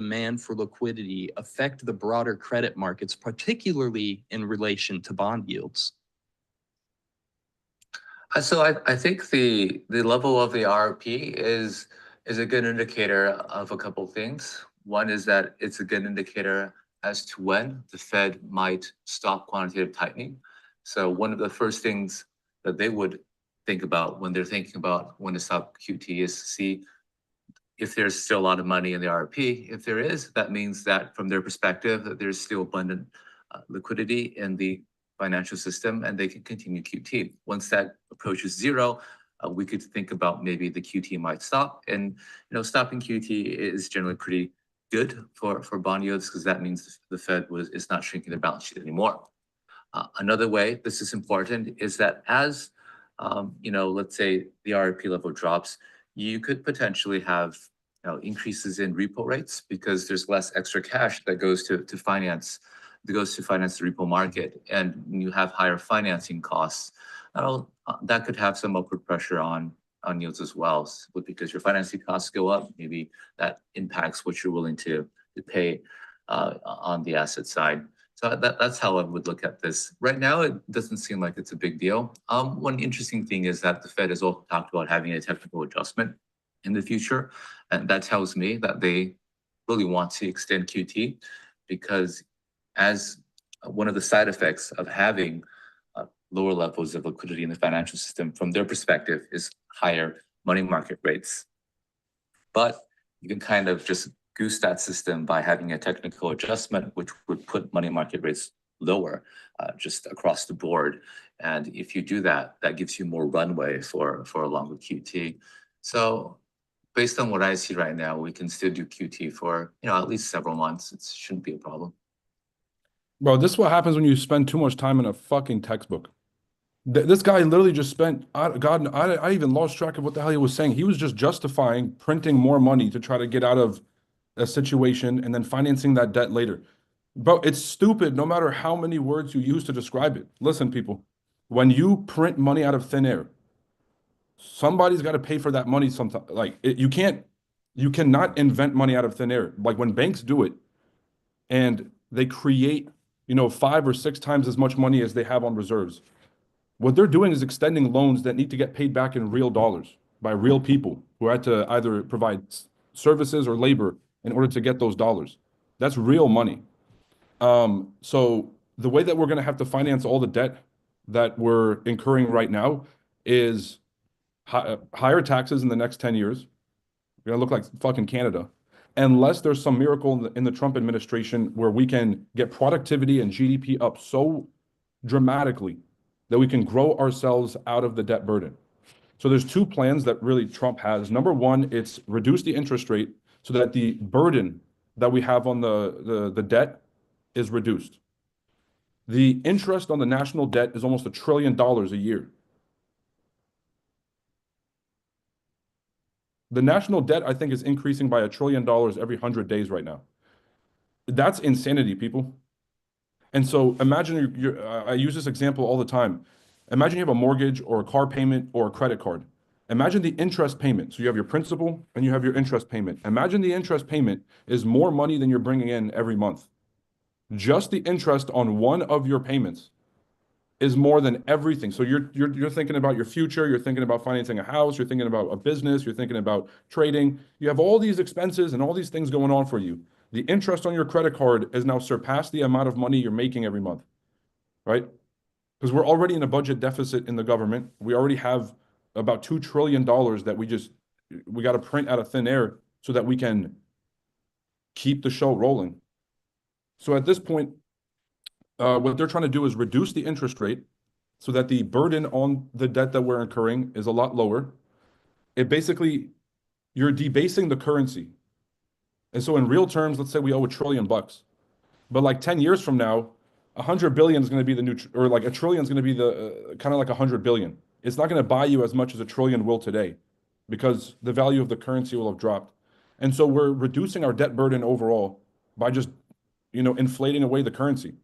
demand for liquidity affect the broader credit markets, particularly in relation to bond yields? So I think the level of the RRP is a good indicator of a couple things. One is that it's a good indicator as to when the Fed might stop quantitative tightening. So one of the first things that they would think about when they're thinking about when to stop QT is to see if there's still a lot of money in the RRP. If there is, that means that from their perspective, that there's still abundant liquidity in the financial system and they can continue QT. Once that approaches zero, we could think about maybe the QT might stop. And stopping QT is generally pretty good for bond yields because that means the Fed is not shrinking their balance sheet anymore. Another way this is important is that as let's say the RRP level drops, you could potentially have increases in repo rates because there's less extra cash that goes to finance the repo market, and when you have higher financing costs, that could have some upward pressure on yields as well. But because your financing costs go up, maybe that impacts what you're willing to pay on the asset side. So that's how I would look at this. Right now, it doesn't seem like it's a big deal. One interesting thing is that the Fed has also talked about having a technical adjustment in the future, and that tells me that they really want to extend QT because as one of the side effects of having lower levels of liquidity in the financial system from their perspective is higher money market rates. But you can kind of just goose that system by having a technical adjustment, which would put money market rates lower just across the board. And if you do that, that gives you more runway for a longer QT. So based on what I see right now, we can still do QT for at least several months. It shouldn't be a problem. Bro, this is what happens when you spend too much time in a fucking textbook. This guy literally just spent, I even lost track of what the hell he was saying. He was just justifying printing more money to try to get out of a situation and then financing that debt later. Bro, it's stupid no matter how many words you use to describe it. Listen, people, when you print money out of thin air, somebody's got to pay for that money sometime. You cannot invent money out of thin air. Like when banks do it and they create 5 or 6 times as much money as they have on reserves. What they're doing is extending loans that need to get paid back in real dollars by real people who had to either provide services or labor in order to get those dollars. That's real money. So the way that we're going to have to finance all the debt that we're incurring right now is higher taxes in the next 10 years. We're going to look like fucking Canada. Unless there's some miracle in the Trump administration where we can get productivity and GDP up so dramatically that we can grow ourselves out of the debt burden. So there's 2 plans that really Trump has. Number one, it's reduce the interest rate so that the burden that we have on the debt is reduced. The interest on the national debt is almost $1 trillion a year. The national debt, I think, is increasing by $1 trillion every 100 days right now. That's insanity, people. And so imagine I use this example all the time. Imagine you have a mortgage or a car payment or a credit card. Imagine the interest payment. So you have your principal and you have your interest payment. Imagine the interest payment is more money than you're bringing in every month. Just the interest on one of your payments is more than everything. So you're thinking about your future, you're thinking about financing a house, you're thinking about a business, you're thinking about trading. You have all these expenses and all these things going on for you. The interest on your credit card has now surpassed the amount of money you're making every month, right? Because we're already in a budget deficit in the government. We already have about $2 trillion that we got to print out of thin air so that we can keep the show rolling. So at this point, what they're trying to do is reduce the interest rate so that the burden on the debt that we're incurring is a lot lower. It basically, you're debasing the currency. And so in real terms, let's say we owe $1 trillion. But like 10 years from now, 100 billion is going to be the new, or like $1 trillion is going to be the kind of like 100 billion. It's not going to buy you as much as $1 trillion will today because the value of the currency will have dropped. And so we're reducing our debt burden overall by just, inflating away the currency.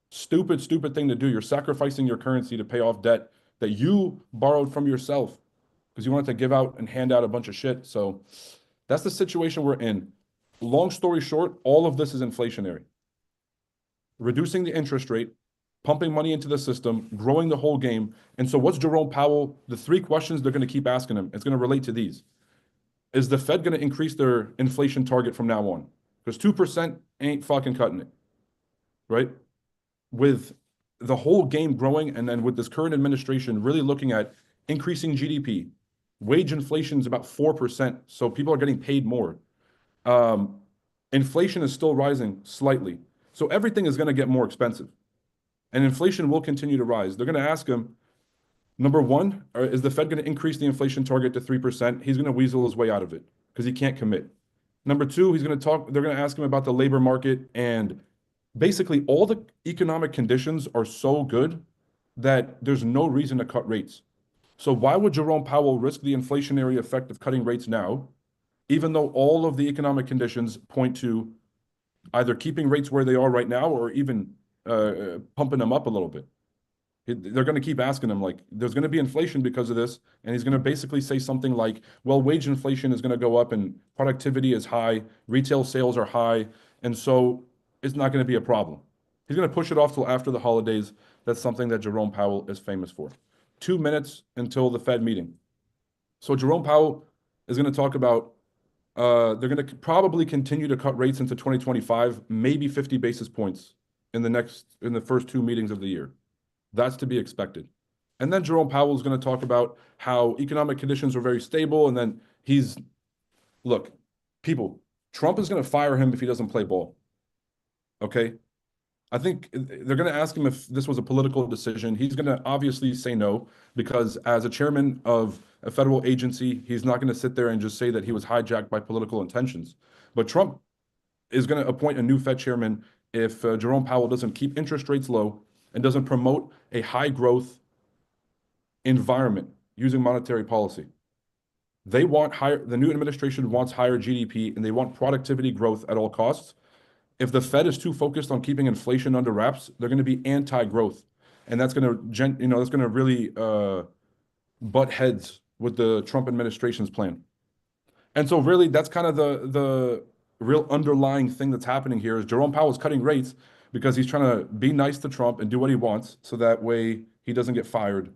Stupid thing to do. You're sacrificing your currency to pay off debt that you borrowed from yourself because you wanted to give out and hand out a bunch of shit. So that's the situation we're in. long story short, all of this is inflationary. Reducing the interest rate, pumping money into the system, growing the whole game. And so what's Jerome Powell? The three questions they're going to keep asking him, it's going to relate to these. Is the Fed going to increase their inflation target from now on? Because 2% ain't fucking cutting it, right? With the whole game growing, and then with this current administration really looking at increasing GDP, wage inflation is about 4%, so people are getting paid more. Inflation is still rising slightly, so everything is going to get more expensive, and inflation will continue to rise. They're going to ask him, number one, is the Fed going to increase the inflation target to 3%? He's going to weasel his way out of it because he can't commit. Number two, they're going to ask him about the labor market, and basically all the economic conditions are so good that there's no reason to cut rates. So why would Jerome Powell risk the inflationary effect of cutting rates now, even though all of the economic conditions point to either keeping rates where they are right now or even pumping them up a little bit? They're going to keep asking him, like, there's going to be inflation because of this, and he's going to basically say something like, well, wage inflation is going to go up and productivity is high, retail sales are high, and so it's not going to be a problem. He's going to push it off till after the holidays. That's something that Jerome Powell is famous for. 2 minutes until the Fed meeting. So Jerome Powell is going to talk about they're going to probably continue to cut rates into 2025, maybe 50 basis points in the first 2 meetings of the year. That's to be expected. And then Jerome Powell is going to talk about how economic conditions are very stable. And then look, people, Trump is going to fire him if he doesn't play ball. Okay? I think they're going to ask him if this was a political decision. He's going to obviously say no, because as a chairman of a federal agency, he's not going to sit there and just say that he was hijacked by political intentions. But Trump is going to appoint a new Fed chairman if Jerome Powell doesn't keep interest rates low and doesn't promote a high growth environment using monetary policy. The new administration wants higher GDP, and they want productivity growth at all costs. If the Fed is too focused on keeping inflation under wraps, they're going to be anti-growth, and that's going to really butt heads with the Trump administration's plan. And so really that's kind of the real underlying thing that's happening here is Jerome Powell is cutting rates because he's trying to be nice to Trump and do what he wants so that way he doesn't get fired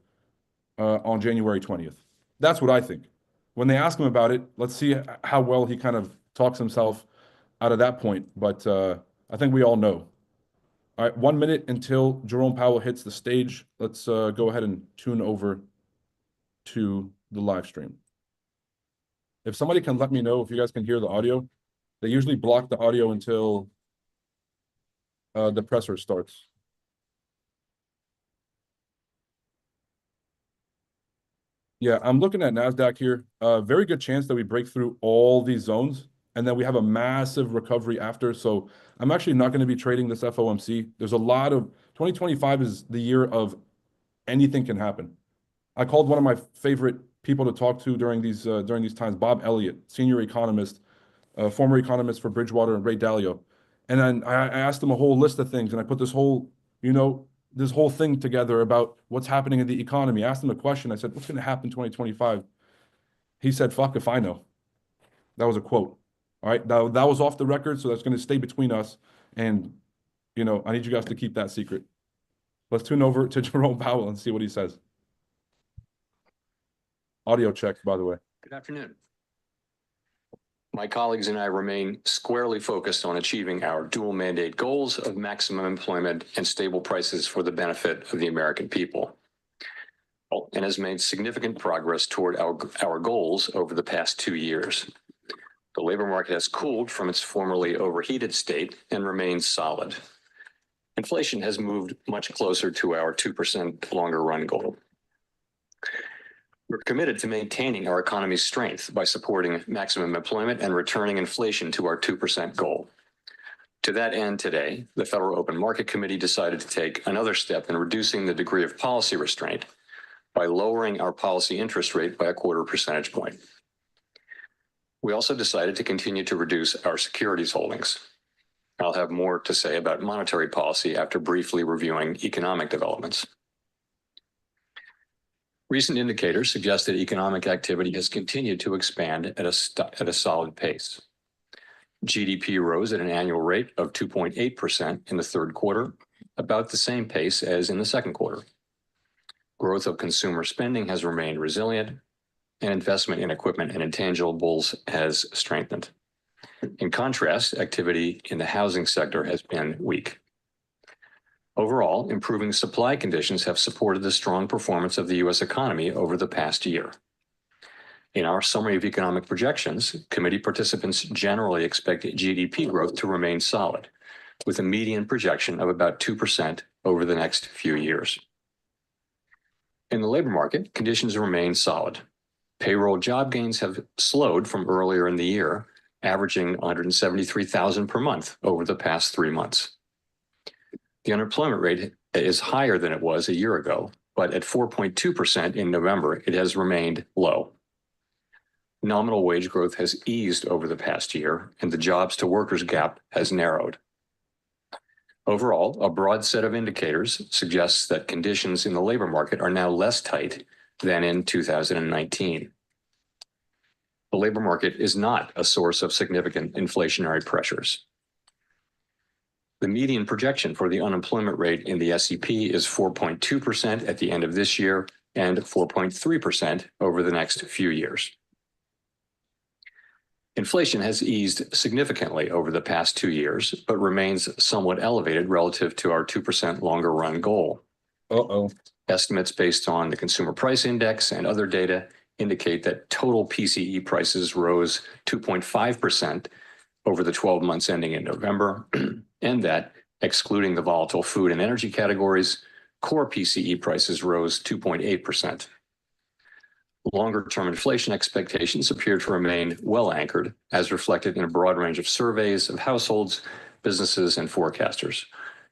on January 20th. That's what I think. When they ask him about it, let's see how well he kind of talks himself out of that point. But I think we all know. All right, 1 minute until Jerome Powell hits the stage. Let's go ahead and tune over to the live stream. If somebody can let me know if you guys can hear the audio. They usually block the audio until the presser starts. Yeah, I'm looking at NASDAQ here. Very good chance that we break through all these zones and then we have a massive recovery after. So I'm actually not going to be trading this FOMC. There's a lot of 2025 is the year of anything can happen. I called one of my favorite people to talk to during these times, Bob Elliott, senior economist, former economist for Bridgewater and Ray Dalio. And then I asked him a whole list of things, and I put this whole thing together about what's happening in the economy. I asked him a question. I said, what's going to happen in 2025? He said, fuck if I know. That was a quote. All right. That was off the record, so that's going to stay between us. And, I need you guys to keep that secret. Let's tune over to Jerome Powell and see what he says. Audio check, by the way. Good afternoon. My colleagues and I remain squarely focused on achieving our dual mandate goals of maximum employment and stable prices for the benefit of the American people, and has made significant progress toward our goals over the past 2 years. The labor market has cooled from its formerly overheated state and remains solid. Inflation has moved much closer to our 2% longer run goal. We're committed to maintaining our economy's strength by supporting maximum employment and returning inflation to our 2% goal. To that end, today, the Federal Open Market Committee decided to take another step in reducing the degree of policy restraint by lowering our policy interest rate by 1/4 percentage point. We also decided to continue to reduce our securities holdings. I'll have more to say about monetary policy after briefly reviewing economic developments. Recent indicators suggest that economic activity has continued to expand at a solid pace. GDP rose at an annual rate of 2.8% in the third quarter, about the same pace as in the second quarter. Growth of consumer spending has remained resilient, and investment in equipment and intangibles has strengthened. In contrast, activity in the housing sector has been weak. Overall, improving supply conditions have supported the strong performance of the U.S. economy over the past year. In our summary of economic projections, committee participants generally expect GDP growth to remain solid, with a median projection of about 2% over the next few years. In the labor market, conditions remain solid. Payroll job gains have slowed from earlier in the year, averaging 173,000 per month over the past 3 months. The unemployment rate is higher than it was a year ago, but at 4.2% in November, it has remained low. Nominal wage growth has eased over the past year, and the jobs to workers gap has narrowed. Overall, a broad set of indicators suggests that conditions in the labor market are now less tight than in 2019. The labor market is not a source of significant inflationary pressures. The median projection for the unemployment rate in the SEP is 4.2% at the end of this year and 4.3% over the next few years. Inflation has eased significantly over the past 2 years, but remains somewhat elevated relative to our 2% longer run goal. Estimates based on the Consumer Price Index and other data indicate that total PCE prices rose 2.5% over the 12 months ending in November, and that, excluding the volatile food and energy categories, core PCE prices rose 2.8%. Longer-term inflation expectations appear to remain well anchored, as reflected in a broad range of surveys of households, businesses, and forecasters,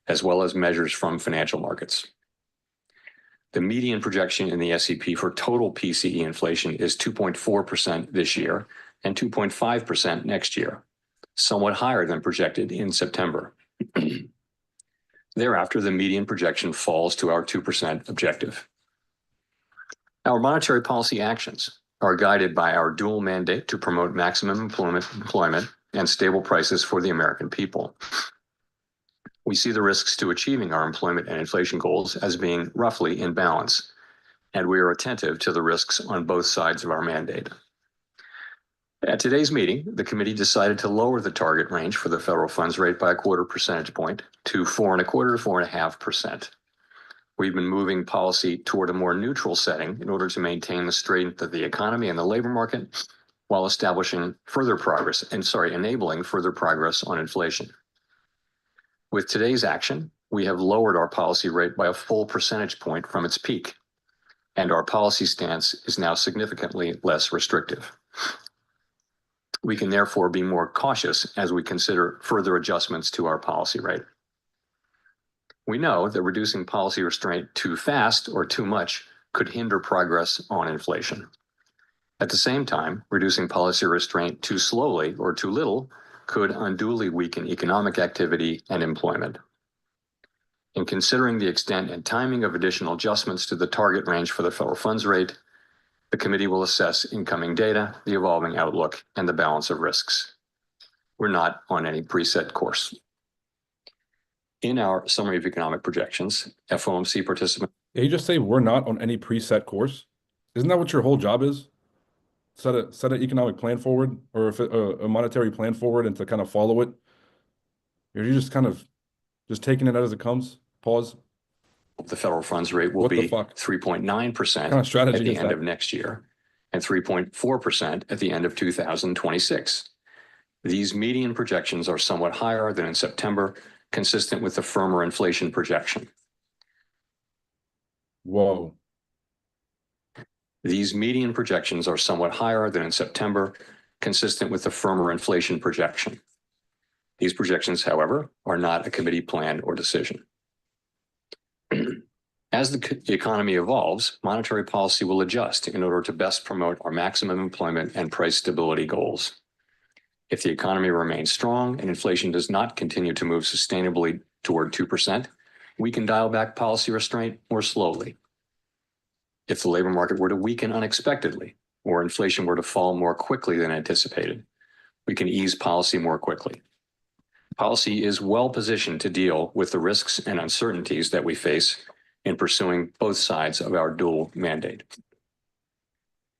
as well as measures from financial markets. The median projection in the SEP for total PCE inflation is 2.4% this year and 2.5% next year, somewhat higher than projected in September. Thereafter, the median projection falls to our 2% objective. Our monetary policy actions are guided by our dual mandate to promote maximum employment and stable prices for the American people. We see the risks to achieving our employment and inflation goals as being roughly in balance, and we are attentive to the risks on both sides of our mandate. At today's meeting, the committee decided to lower the target range for the federal funds rate by a 1/4 percentage point to 4.25% to 4.5%. We've been moving policy toward a more neutral setting in order to maintain the strength of the economy and the labor market, while enabling further progress on inflation. With today's action, we have lowered our policy rate by a full percentage point from its peak, and our policy stance is now significantly less restrictive. We can therefore be more cautious as we consider further adjustments to our policy rate. We know that reducing policy restraint too fast or too much could hinder progress on inflation. At the same time, reducing policy restraint too slowly or too little could unduly weaken economic activity and employment. In considering the extent and timing of additional adjustments to the target range for the federal funds rate, the committee will assess incoming data, the evolving outlook, and the balance of risks. We're not on any preset course. In our summary of economic projections, FOMC participants. Yeah, you just say we're not on any preset course. Isn't that what your whole job is? Set an economic plan forward, or a monetary plan forward, and to kind of follow it. You're just kind of just taking it as it comes. Pause. The federal funds rate will be 3.9% at the end of next year and 3.4% at the end of 2026. These median projections are somewhat higher than in September, consistent with the firmer inflation projection. Whoa. These median projections are somewhat higher than in September, consistent with the firmer inflation projection. These projections, however, are not a committee plan or decision. As the economy evolves, monetary policy will adjust in order to best promote our maximum employment and price stability goals. If the economy remains strong and inflation does not continue to move sustainably toward 2%, we can dial back policy restraint more slowly. If the labor market were to weaken unexpectedly, or inflation were to fall more quickly than anticipated, we can ease policy more quickly. Policy is well positioned to deal with the risks and uncertainties that we face in pursuing both sides of our dual mandate.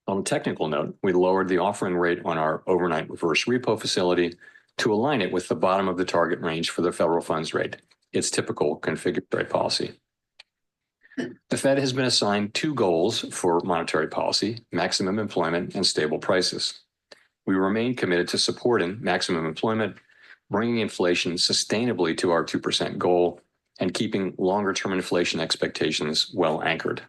On a technical note, we lowered the offering rate on our overnight reverse repo facility to align it with the bottom of the target range for the federal funds rate. It's typical configured rate policy. The Fed has been assigned two goals for monetary policy: maximum employment and stable prices. We remain committed to supporting maximum employment, bringing inflation sustainably to our 2% goal, and keeping longer-term inflation expectations well anchored.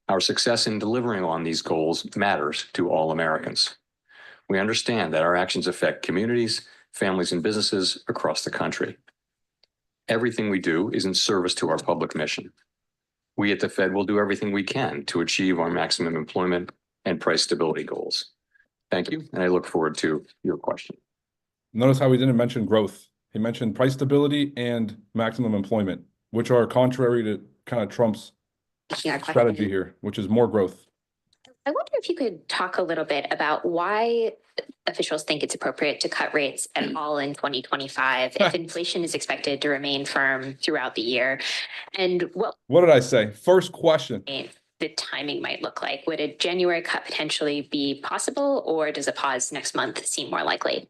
Our success in delivering on these goals matters to all Americans. We understand that our actions affect communities, families, and businesses across the country. Everything we do is in service to our public mission. We at the Fed will do everything we can to achieve our maximum employment and price stability goals. Thank you, and I look forward to your question. Notice how he didn't mention growth. He mentioned price stability and maximum employment, which are contrary to kind of Trump's strategy here, which is more growth. I wonder if you could talk a little bit about why officials think it's appropriate to cut rates at all in 2025 if inflation is expected to remain firm throughout the year. And what did I say? First question. The timing might look like. Would a January cut potentially be possible, or does a pause next month seem more likely?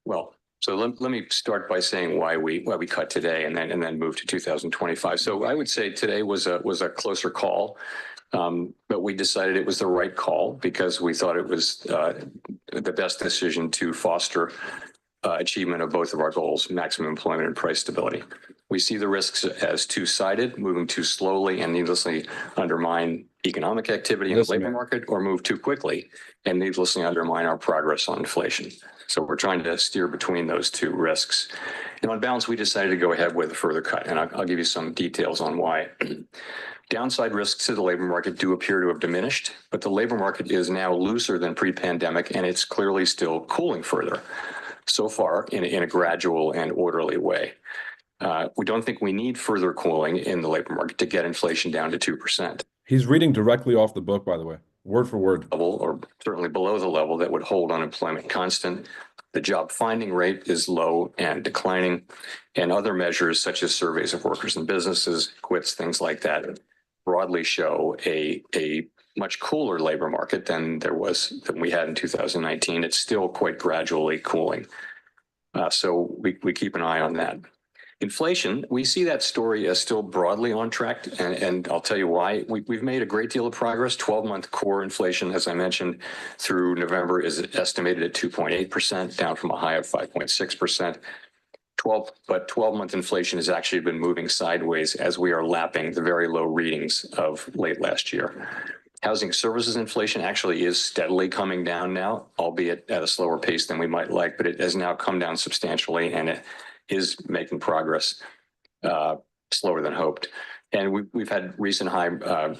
Well, so let me start by saying why we cut today and then move to 2025. So I would say today was a closer call, but we decided it was the right call because we thought it was the best decision to foster achievement of both of our goals: maximum employment and price stability. We see the risks as two-sided: moving too slowly and needlessly undermine economic activity in the labor market, or move too quickly and needlessly undermine our progress on inflation. So we're trying to steer between those two risks. And on balance, we decided to go ahead with a further cut, and I'll give you some details on why. Downside risks to the labor market do appear to have diminished, but the labor market is now looser than pre-pandemic, and it's clearly still cooling further, so far in a gradual and orderly way. We don't think we need further cooling in the labor market to get inflation down to 2%. He's reading directly off the book, by the way, word for word. Level, or certainly below the level that would hold unemployment constant. The job finding rate is low and declining, and other measures such as surveys of workers and businesses, quits, things like that, broadly show a much cooler labor market than we had in 2019. It's still quite gradually cooling. So we keep an eye on that. Inflation, we see that story as still broadly on track, and I'll tell you why. We've made a great deal of progress. 12-month core inflation, as I mentioned, through November is estimated at 2.8%, down from a high of 5.6%. 12-month inflation has actually been moving sideways as we are lapping the very low readings of late last year. Housing services inflation actually is steadily coming down now, albeit at a slower pace than we might like, but it has now come down substantially, and it is making progress slower than hoped. And we've had recent high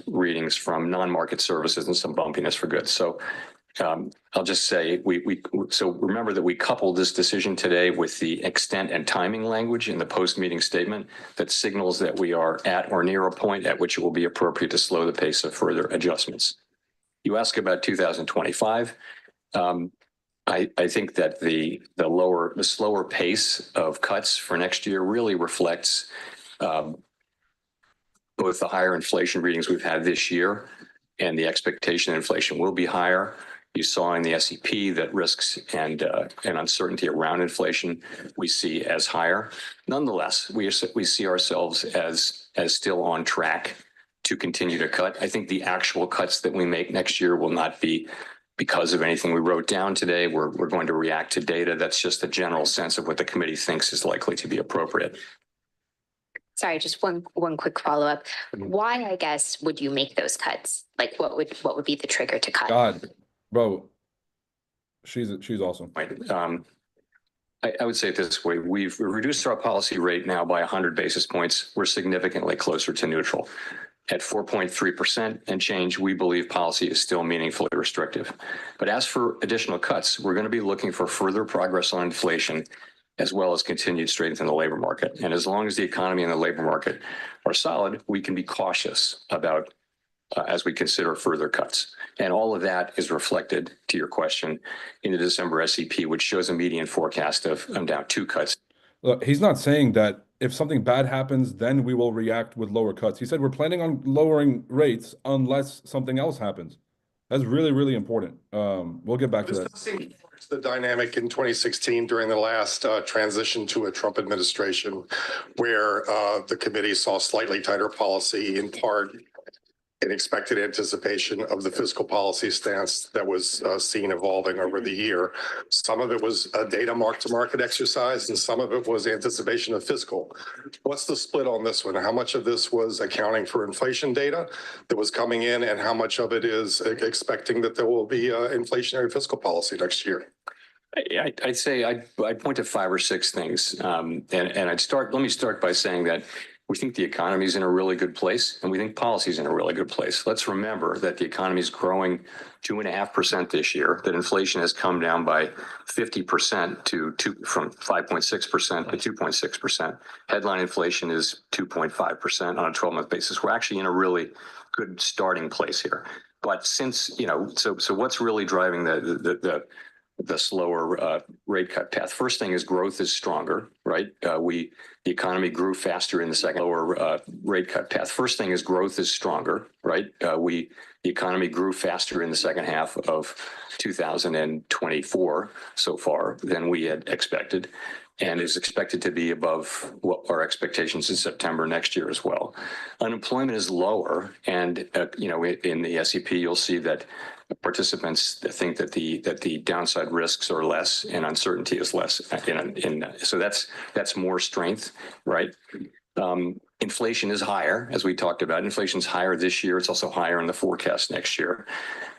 readings from non-market services and some bumpiness for goods. So I'll just say, so remember that we coupled this decision today with the extent and timing language in the post-meeting statement that signals that we are at or near a point at which it will be appropriate to slow the pace of further adjustments. You ask about 2025. I think that the slower pace of cuts for next year really reflects both the higher inflation readings we've had this year and the expectation that inflation will be higher. You saw in the SEP that risks and uncertainty around inflation we see as higher. Nonetheless, we see ourselves as still on track to continue to cut. I think the actual cuts that we make next year will not be because of anything we wrote down today. We're going to react to data. That's just a general sense of what the committee thinks is likely to be appropriate. Sorry, just one quick follow-up. Why, I guess, would you make those cuts? Like, what would be the trigger to cut? God, bro, she's awesome. I would say it this way: we've reduced our policy rate now by 100 basis points. We're significantly closer to neutral. At 4.3% and change, we believe policy is still meaningfully restrictive. But as for additional cuts, we're going to be looking for further progress on inflation, as well as continued strength in the labor market. And as long as the economy and the labor market are solid, we can be cautious about as we consider further cuts. And all of that is reflected, to your question, in the December SEP, which shows a median forecast of down 2 cuts. Look, he's not saying that if something bad happens, then we will react with lower cuts. He said we're planning on lowering rates unless something else happens. That's really, really important. We'll get back to This that. does seem towards the dynamic in 2016 during the last transition to a Trump administration, where the committee saw slightly tighter policy, in part in expected anticipation of the fiscal policy stance that was seen evolving over the year. Some of it was a data mark-to-market exercise, and some of it was anticipation of fiscal. What's the split on this one? How much of this was accounting for inflation data that was coming in, and how much of it is expecting that there will be inflationary fiscal policy next year? I'd say I'd point to 5 or 6 things. And let me start by saying that we think the economy is in a really good place, and we think policy is in a really good place. Let's remember that the economy is growing 2.5% this year, that inflation has come down by 50% from 5.6% to 2.6%. Headline inflation is 2.5% on a 12-month basis. We're actually in a really good starting place here. But since, so what's really driving the slower rate cut path? First thing is growth is stronger, right? The economy grew faster in the second lower rate cut path. First thing is growth is stronger, right? The economy grew faster in the second half of 2024 so far than we had expected, and is expected to be above what our expectations in September next year as well. Unemployment is lower, and in the SEP you'll see that participants think that the downside risks are less and uncertainty is less. So that's more strength, right? Inflation is higher, as we talked about. Inflation's higher this year. It's also higher in the forecast next year.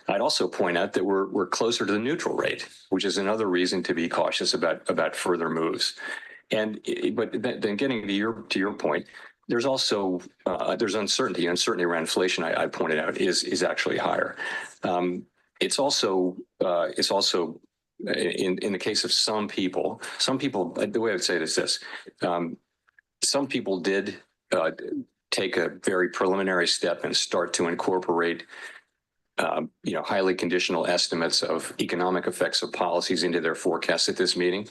I'd also point out that we're closer to the neutral rate, which is another reason to be cautious about further moves. But then getting to your point, there's also there's uncertainty. Uncertainty around inflation, I pointed out, is actually higher. It's also in the case of some people, the way I would say it is this: some people did take a very preliminary step and start to incorporate highly conditional estimates of economic effects of policies into their forecasts at this meeting,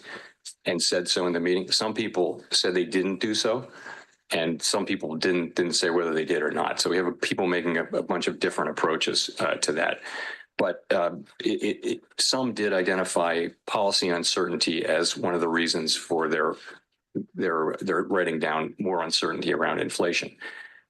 and said so in the meeting. Some people said they didn't do so, and some people didn't say whether they did or not. So we have people making a bunch of different approaches to that. But some did identify policy uncertainty as one of the reasons for their writing down more uncertainty around inflation.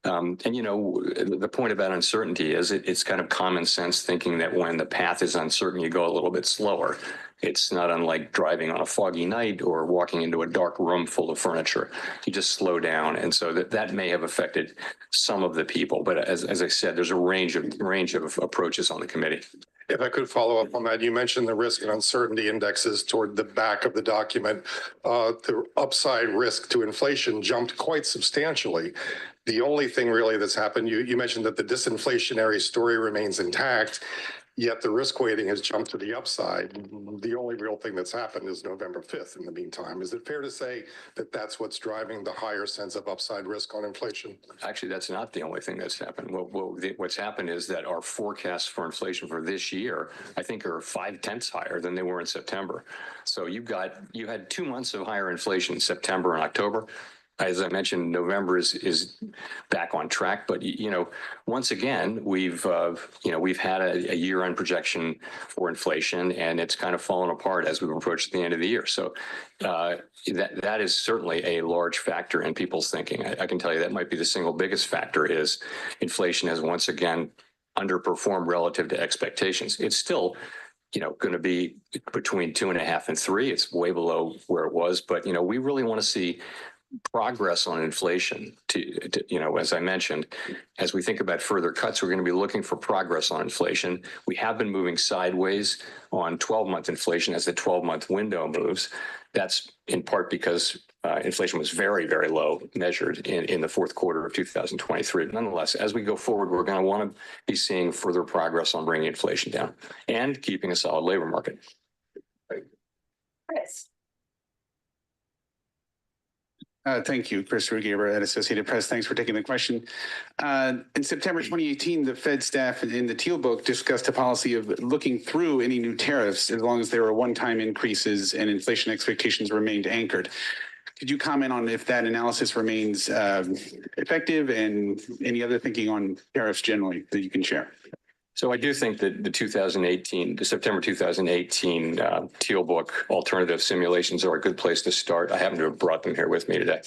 The point about uncertainty is it's kind of common sense thinking that when the path is uncertain, you go a little bit slower. It's not unlike driving on a foggy night or walking into a dark room full of furniture. You just slow down. And so that may have affected some of the people. But as I said, there's a range of approaches on the committee. If I could follow up on that, you mentioned the risk and uncertainty indexes toward the back of the document. The upside risk to inflation jumped quite substantially. The only thing really that's happened, you mentioned that the disinflationary story remains intact, yet the risk weighting has jumped to the upside. The only real thing that's happened is November 5th in the meantime. Is it fair to say that that's what's driving the higher sense of upside risk on inflation? Actually, that's not the only thing that's happened. What's happened is that our forecasts for inflation for this year, I think, are 0.5 higher than they were in September. So you had 2 months of higher inflation in September and October. As I mentioned, November is back on track, but once again, we've had a year-end projection for inflation, and it's kind of fallen apart as we've approached the end of the year. So that is certainly a large factor in people's thinking. I can tell you that might be the single biggest factor is inflation has once again underperformed relative to expectations. It's still going to be between 2.5 and 3. It's way below where it was, but we really want to see progress on inflation as I mentioned, as we think about further cuts, we're going to be looking for progress on inflation. We have been moving sideways on 12-month inflation as the 12-month window moves. That's in part because inflation was very, very low measured in the fourth quarter of 2023. Nonetheless, as we go forward, we're going to want to be seeing further progress on bringing inflation down and keeping a solid labor market. Chris. Thank you, Christopher Gaber at Associated Press. Thanks for taking the question. In September 2018, the Fed staff in the Teal book discussed a policy of looking through any new tariffs as long as there were one-time increases and inflation expectations remained anchored. Could you comment on if that analysis remains effective and any other thinking on tariffs generally that you can share? So I do think that the September 2018 Teal book alternative simulations are a good place to start. I happen to have brought them here with me today.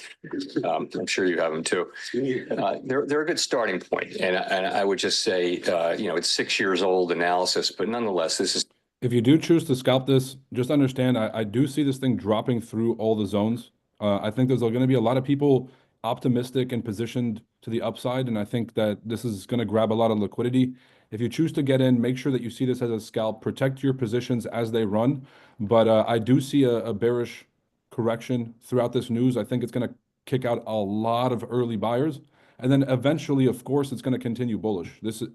I'm sure you have them too. They're a good starting point. And I would just say, it's 6 years old analysis, but nonetheless, this is. If you do choose to scalp this, just understand I do see this thing dropping through all the zones. I think there's going to be a lot of people optimistic and positioned to the upside, and I think that this is going to grab a lot of liquidity. If you choose to get in, make sure that you see this as a scalp. Protect your positions as they run. But I do see a bearish correction throughout this news. I think it's going to kick out a lot of early buyers. And then eventually, of course, it's going to continue bullish. This is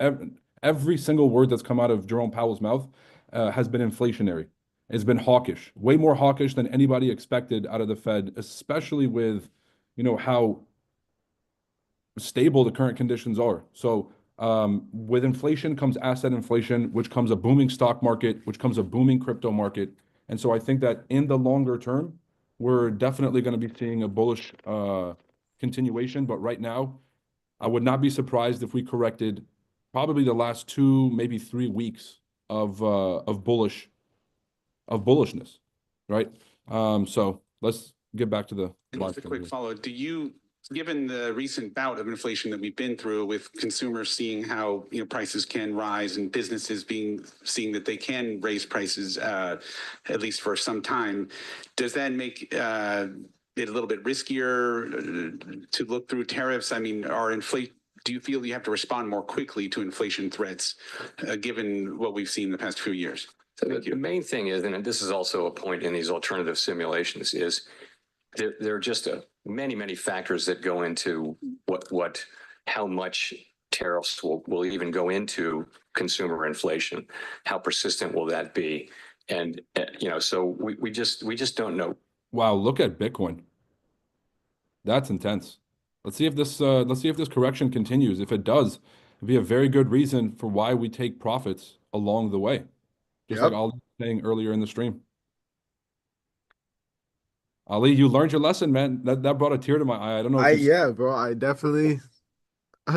every single word that's come out of Jerome Powell's mouth has been inflationary. It's been hawkish, way more hawkish than anybody expected out of the Fed, especially with, how stable the current conditions are. So with inflation comes asset inflation, which comes a booming stock market, which comes a booming crypto market. And so I think that in the longer term, we're definitely going to be seeing a bullish continuation. But right now, I would not be surprised if we corrected probably the last 2, maybe 3 weeks of bullishness, right? So let's get back to the And just a quick follow. Given the recent bout of inflation that we've been through, with consumers seeing how prices can rise and businesses seeing that they can raise prices at least for some time, does that make it a little bit riskier to look through tariffs? I mean, do you feel you have to respond more quickly to inflation threats, given what we've seen in the past few years? So the main thing is, and this is also a point in these alternative simulations, is there are just many factors that go into how much tariffs will even go into consumer inflation. How persistent will that be? And so we just don't know. Wow, look at Bitcoin. That's intense. Let's see if this correction continues. If it does, it'd be a very good reason for why we take profits along the way. Just like Ali was saying earlier in the stream. Ali, you learned your lesson, man. That brought a tear to my eye. I don't know. Yeah, bro. I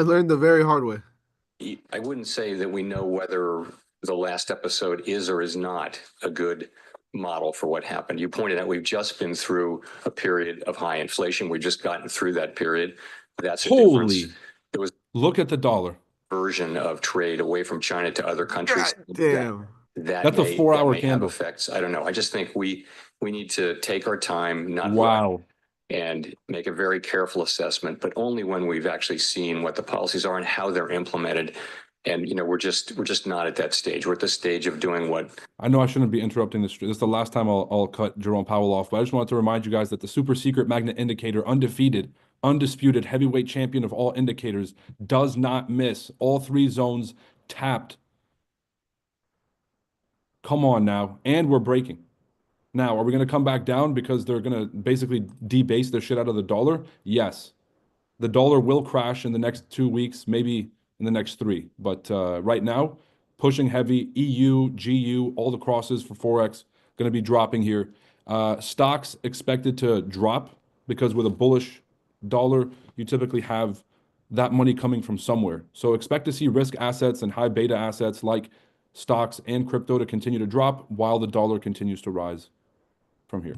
learned the very hard way. I wouldn't say that we know whether the last episode is or is not a good model for what happened. You pointed out we've just been through a period of high inflation. We've just gotten through that period. That's a difference. It was look at the dollar version of trade away from China to other countries. God damn. That's a 4-hour candle. Effects. I don't know. I just think we need to take our time, not wow, and make a very careful assessment, but only when we've actually seen what the policies are and how they're implemented. And we're just not at that stage. We're at the stage of doing what. I know I shouldn't be interrupting this. This is the last time I'll cut Jerome Powell off, but I just wanted to remind you guys that the super secret magnet indicator, undefeated, undisputed heavyweight champion of all indicators, does not miss. All 3 zones tapped. Come on now. And we're breaking. Now, are we going to come back down because they're going to basically debase the shit out of the dollar? Yes. The dollar will crash in the next 2 weeks, maybe in the next 3. But right now, pushing heavy. EU, GU, all the crosses for forex going to be dropping here. Stocks expected to drop because with a bullish dollar, you typically have that money coming from somewhere. So expect to see risk assets and high beta assets like stocks and crypto to continue to drop while the dollar continues to rise from here.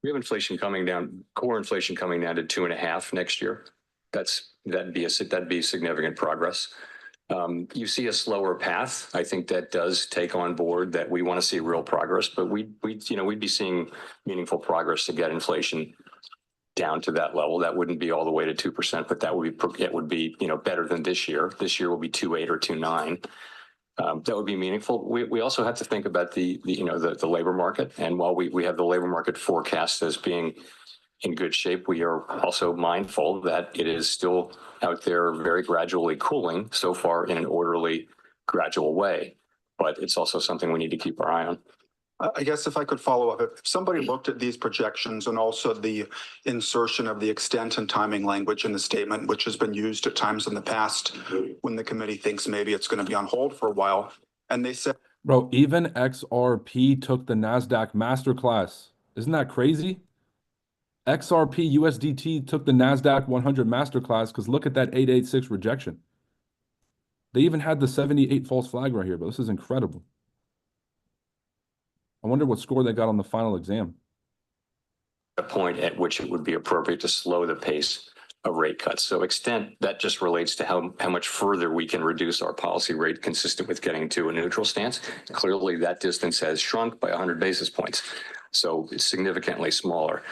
We have inflation coming down, core inflation coming down to 2.5 next year. That'd be significant progress. You see a slower path. I think that does take on board that we want to see real progress, but we'd be seeing meaningful progress to get inflation down to that level. That wouldn't be all the way to 2%, but it would be better than this year. This year will be 2.8 or 2.9. That would be meaningful. We also have to think about the labor market. And while we have the labor market forecast as being in good shape, we are also mindful that it is still out there very gradually cooling so far in an orderly, gradual way. But it's also something we need to keep our eye on. I guess if I could follow up, if somebody looked at these projections and also the insertion of the extent and timing language in the statement, which has been used at times in the past when the committee thinks maybe it's going to be on hold for a while, and they said, Bro, even XRP took the NASDAQ masterclass. Isn't that crazy? XRP USDT took the NASDAQ 100 masterclass because look at that 886 rejection. They even had the 78 false flag right here, but this is incredible. I wonder what score they got on the final exam. A point at which it would be appropriate to slow the pace of rate cuts. So extent, that just relates to how much further we can reduce our policy rate consistent with getting to a neutral stance. Clearly, that distance has shrunk by 100 basis points. So it's significantly smaller.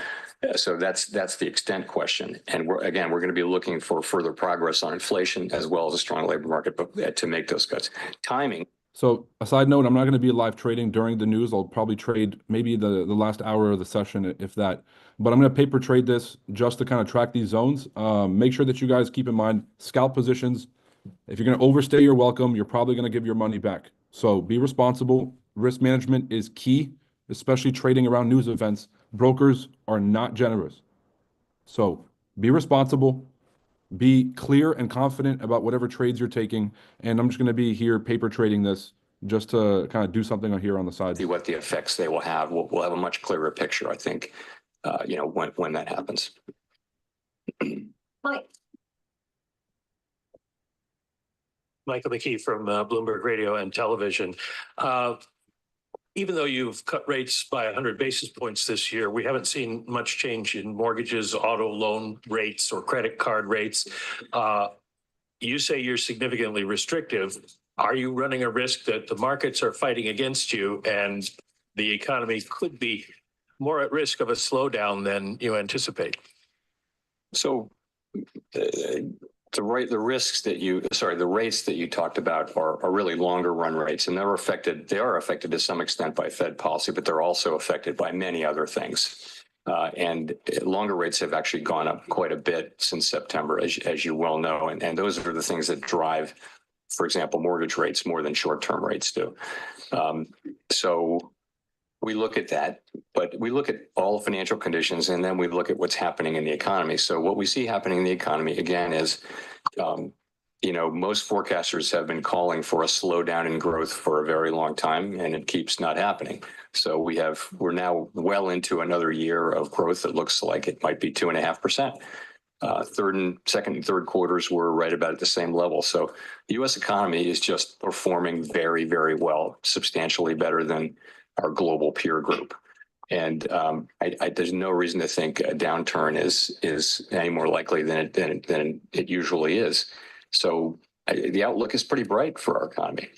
So that's the extent question. And we're going to be looking for further progress on inflation as well as a strong labor market to make those cuts. Timing. So a side note, I'm not going to be live trading during the news. I'll probably trade maybe the last hour of the session, if that. But I'm going to paper trade this just to kind of track these zones. Make sure that you guys keep in mind scalp positions. If you're going to overstay your welcome, you're probably going to give your money back. So be responsible. Risk management is key, especially trading around news events. Brokers are not generous. So be responsible. Be clear and confident about whatever trades you're taking. And I'm just going to be here paper trading this just to kind of do something on here on the side. See what the effects they will have. We'll have a much clearer picture, I think, when that happens. Mike. Michael McKee from Bloomberg Radio and Television. Even though you've cut rates by 100 basis points this year, we haven't seen much change in mortgages, auto loan rates, or credit card rates. You say you're significantly restrictive. Are you running a risk that the markets are fighting against you and the economy could be more at risk of a slowdown than you anticipate? So the rates that you talked about are really longer run rates, and they are affected to some extent by Fed policy, but they're also affected by many other things. And longer rates have actually gone up quite a bit since September, as you well know, and those are the things that drive, for example, mortgage rates more than short-term rates do. So we look at that, but we look at all financial conditions, and then we look at what's happening in the economy. So what we see happening in the economy, again, is, most forecasters have been calling for a slowdown in growth for a very long time, and it keeps not happening. So we're now well into another year of growth that looks like it might be 2.5%. Second and third quarters were right about at the same level. So the U.S. economy is just performing very, very well, substantially better than our global peer group. And there's no reason to think a downturn is any more likely than it usually is. So the outlook is pretty bright for our economy.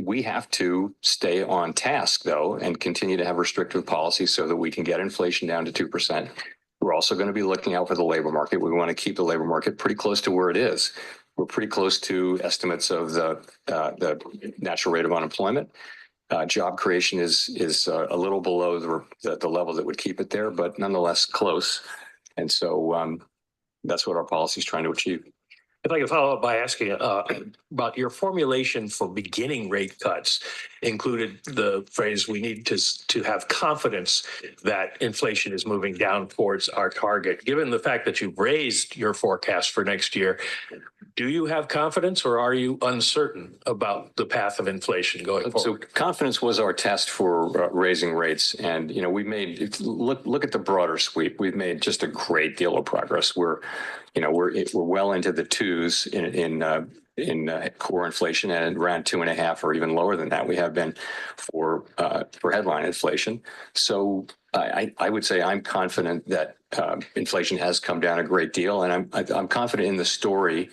We have to stay on task, though, and continue to have restrictive policies so that we can get inflation down to 2%. We're also going to be looking out for the labor market. We want to keep the labor market pretty close to where it is. We're pretty close to estimates of the natural rate of unemployment. Job creation is a little below the level that would keep it there, but nonetheless close. And so that's what our policy is trying to achieve. If I could follow up by asking about your formulation for beginning rate cuts included the phrase, we need to have confidence that inflation is moving down towards our target. Given the fact that you've raised your forecast for next year, do you have confidence or are you uncertain about the path of inflation going forward? So confidence was our test for raising rates. And, we made, look at the broader sweep. We've made just a great deal of progress. We're well into the twos in core inflation and around 2.5 or even lower than that. We have been for headline inflation. So I would say I'm confident that inflation has come down a great deal, and I'm confident in the story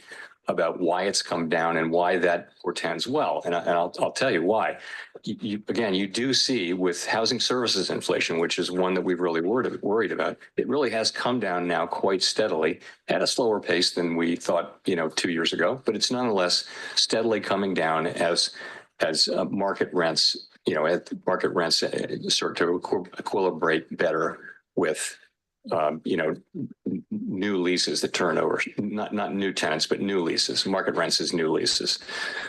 about why it's come down and why that portends well. And I'll tell you why. You do see with housing services inflation, which is one that we've really worried about, it really has come down now quite steadily at a slower pace than we thought, 2 years ago. But it's nonetheless steadily coming down as market rents, start to equilibrate better with new leases that turn over, not new tenants, but new leases. Market rents is new leases.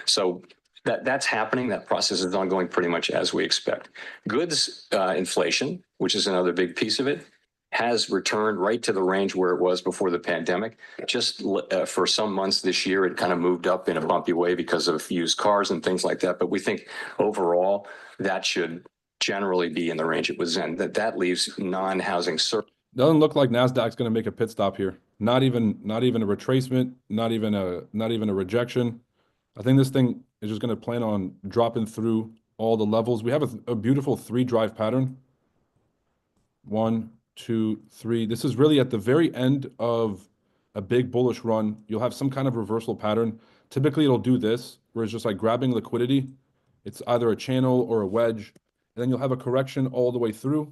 So that's happening. That process is ongoing pretty much as we expect. Goods inflation, which is another big piece of it, has returned right to the range where it was before the pandemic. Just for some months this year, it kind of moved up in a bumpy way because of used cars and things like that. But we think overall that should generally be in the range it was in. That leaves non-housing service. Doesn't look like Nasdaq's going to make a pit stop here. Not even a retracement, not even a rejection. I think this thing is just going to plan on dropping through all the levels. We have a beautiful 3-drive pattern. 1, 2, 3. This is really at the very end of a big bullish run. You'll have some kind of reversal pattern. Typically, it'll do this, where it's just like grabbing liquidity. It's either a channel or a wedge. And then you'll have a correction all the way through.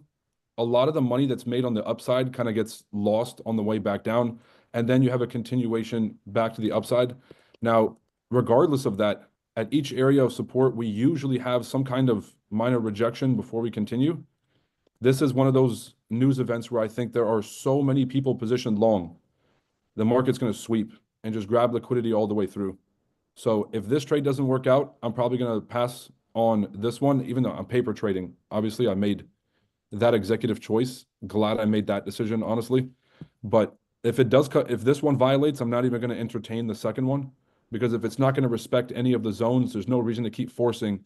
A lot of the money that's made on the upside kind of gets lost on the way back down. And then you have a continuation back to the upside. Now, regardless of that, at each area of support, we usually have some kind of minor rejection before we continue. This is one of those news events where I think there are so many people positioned long. The market's going to sweep and just grab liquidity all the way through. So if this trade doesn't work out, I'm probably going to pass on this one, even though I'm paper trading. Obviously, I made that executive choice. Glad I made that decision, honestly. But if it does cut, if this one violates, I'm not even going to entertain the second one, because if it's not going to respect any of the zones, there's no reason to keep forcing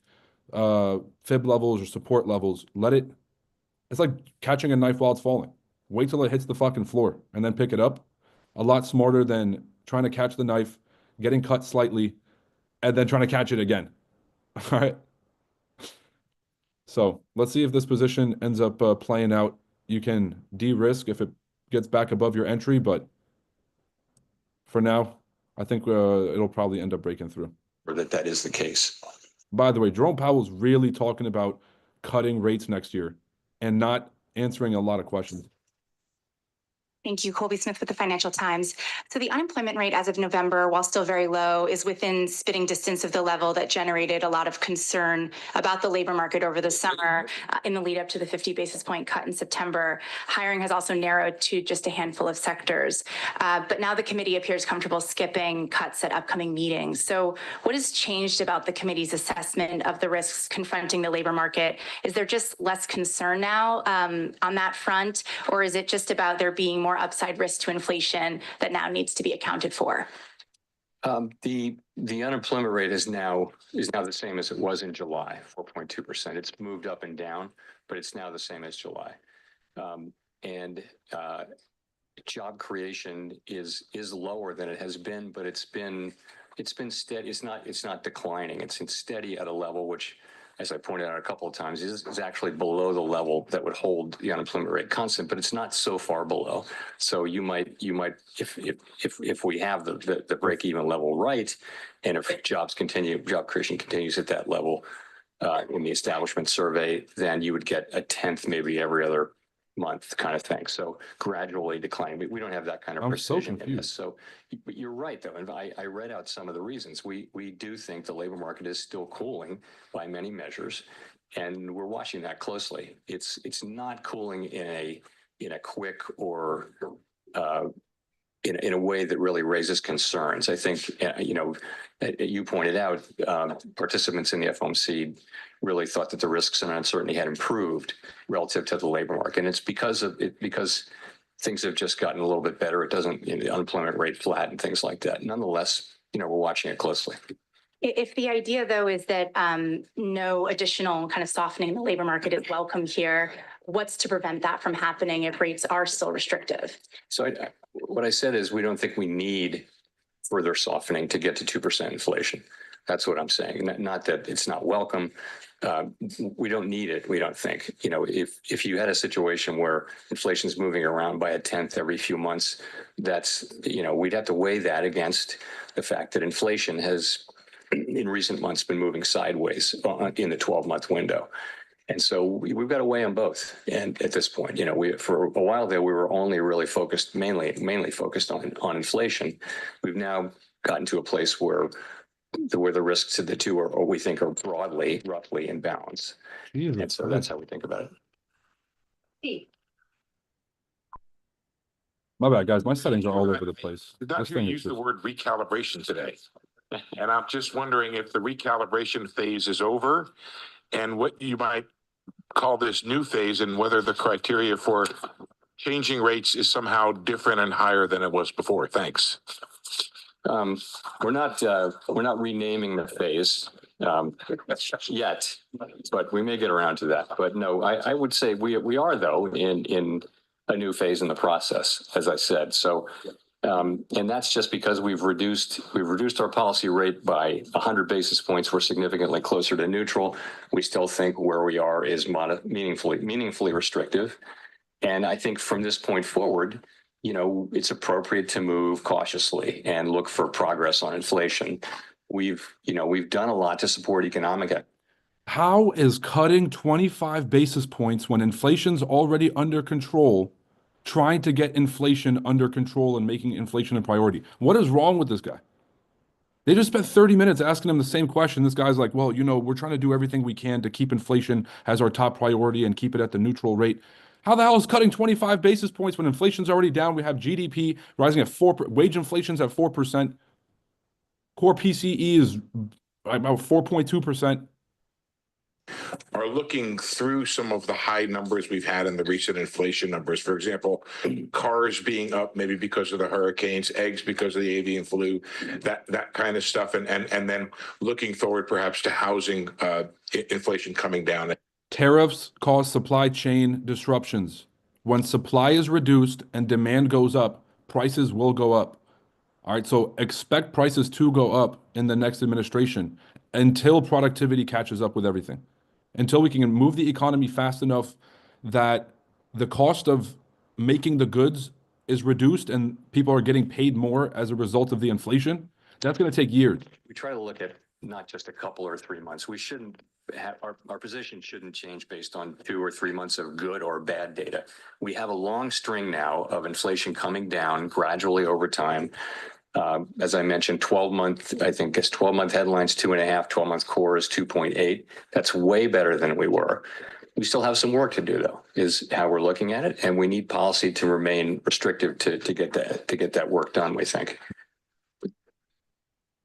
fib levels or support levels. Let it. It's like catching a knife while it's falling. Wait till it hits the fucking floor and then pick it up. A lot smarter than trying to catch the knife, getting cut slightly, and then trying to catch it again. All right. So let's see if this position ends up playing out. You can de-risk if it gets back above your entry, but for now, I think it'll probably end up breaking through. Or that is the case. By the way, Jerome Powell's really talking about cutting rates next year and not answering a lot of questions. Thank you. Colby Smith with the Financial Times. So the unemployment rate as of November, while still very low, is within spitting distance of the level that generated a lot of concern about the labor market over the summer in the lead up to the 50 basis point cut in September. Hiring has also narrowed to just a handful of sectors. But now the committee appears comfortable skipping cuts at upcoming meetings. So what has changed about the committee's assessment of the risks confronting the labor market? Is there just less concern now on that front? Or is it just about there being more upside risk to inflation that now needs to be accounted for? The unemployment rate is now the same as it was in July, 4.2%. It's moved up and down, but it's now the same as July. And job creation is lower than it has been, but it's been steady. It's not declining. It's steady at a level which, as I pointed out a couple of times, is actually below the level that would hold the unemployment rate constant, but it's not so far below. So you might, if we have the break-even level right, and if job creation continues at that level in the establishment survey, then you would get a 10th maybe every other month kind of thing. So gradually declining. We don't have that kind of precision in this. So but you're right, though. And I read out some of the reasons. We do think the labor market is still cooling by many measures, and we're watching that closely. It's not cooling in a quick or in a way that really raises concerns. I think, you pointed out, participants in the FOMC really thought that the risks and uncertainty had improved relative to the labor market. And it's because things have just gotten a little bit better. It doesn't, the unemployment rate flat and things like that. Nonetheless, we're watching it closely. If the idea, though, is that no additional kind of softening in the labor market is welcome here, what's to prevent that from happening if rates are still restrictive? So what I said is we don't think we need further softening to get to 2% inflation. That's what I'm saying. Not that it's not welcome. We don't need it. We don't think. If you had a situation where inflation is moving around by a 10th every few months, that's, we'd have to weigh that against the fact that inflation has in recent months been moving sideways in the 12-month window. And so we've got to weigh them both. And at this point, for a while there, we were only really focused, mainly focused on inflation. We've now gotten to a place where the risks of the two are we think are roughly in balance. Jesus and so that's how we think about it. My bad, guys. My settings are all over the place. Did not This hear thing you is use the just- word recalibration today. And I'm just wondering if the recalibration phase is over and what you might call this new phase and whether the criteria for changing rates is somehow different and higher than it was before. Thanks. We're not renaming the phase yet, but we may get around to that. But no, I would say we are though in a new phase in the process, as I said. So, and that's just because we've reduced our policy rate by 100 basis points. We're significantly closer to neutral. We still think where we are is meaningfully restrictive. And I think from this point forward, it's appropriate to move cautiously and look for progress on inflation. We've done a lot to support economic activity. How is cutting 25 basis points when inflation's already under control, trying to get inflation under control and making inflation a priority? What is wrong with this guy? They just spent 30 minutes asking him the same question. This guy's like, well, we're trying to do everything we can to keep inflation as our top priority and keep it at the neutral rate. How the hell is cutting 25 basis points when inflation's already down? We have GDP rising at 4%, wage inflation's at 4%. Core PCE is about 4.2%. Are looking through some of the high numbers we've had in the recent inflation numbers. For example, cars being up maybe because of the hurricanes, eggs because of the avian flu, that kind of stuff, and then looking forward perhaps to housing inflation coming down. Tariffs cause supply chain disruptions. When supply is reduced and demand goes up, prices will go up. All right, so expect prices to go up in the next administration until productivity catches up with everything. Until we can move the economy fast enough that the cost of making the goods is reduced and people are getting paid more as a result of the inflation, that's going to take years. We try to look at not just a couple or 3 months. We shouldn't have our position shouldn't change based on 2 or 3 months of good or bad data. We have a long string now of inflation coming down gradually over time. As I mentioned, 12-month, I think it's 12-month headlines, 2.5, 12-month core is 2.8. That's way better than we were. We still have some work to do, though, is how we're looking at it. And we need policy to remain restrictive to get that work done, we think.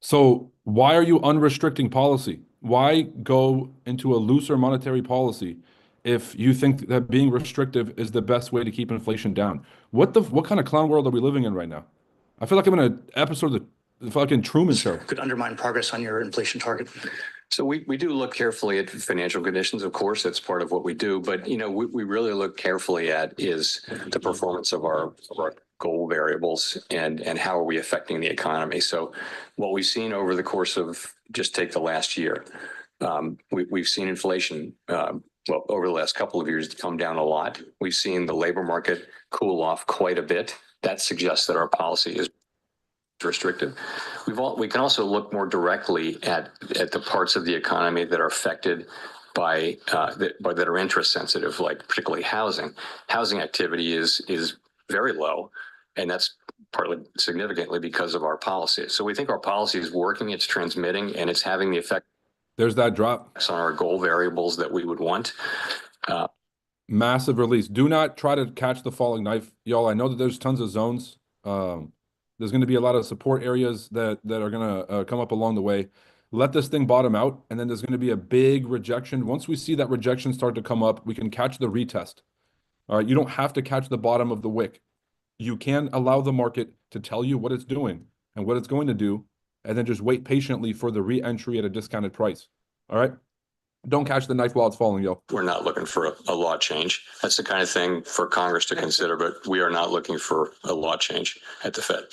So why are you unrestricting policy? Why go into a looser monetary policy if you think that being restrictive is the best way to keep inflation down? What kind of clown world are we living in right now? I feel like I'm in an episode of the fucking Truman Show. Could undermine progress on your inflation target. So we do look carefully at financial conditions. Of course, that's part of what we do. But, we really look carefully at is the performance of our goal variables and how are we affecting the economy. So what we've seen over the course of just take the last year, we've seen inflation, over the last couple of years come down a lot. We've seen the labor market cool off quite a bit. That suggests that our policy is restrictive. We can also look more directly at the parts of the economy that are affected by that are interest sensitive, like particularly housing. Housing activity is very low, and that's partly significantly because of our policy. So we think our policy is working, it's transmitting, and it's having the effect. There's that drop on our goal variables that we would want. Massive release. Do not try to catch the falling knife, y'all. I know that there's tons of zones. There's going to be a lot of support areas that are going to come up along the way. Let this thing bottom out, and then there's going to be a big rejection. Once we see that rejection start to come up, we can catch the retest. All right, you don't have to catch the bottom of the wick. You can allow the market to tell you what it's doing and what it's going to do, and then just wait patiently for the re-entry at a discounted price. All right? Don't catch the knife while it's falling, yo. We're not looking for a law change. That's the kind of thing for Congress to consider, but we are not looking for a law change at the Fed.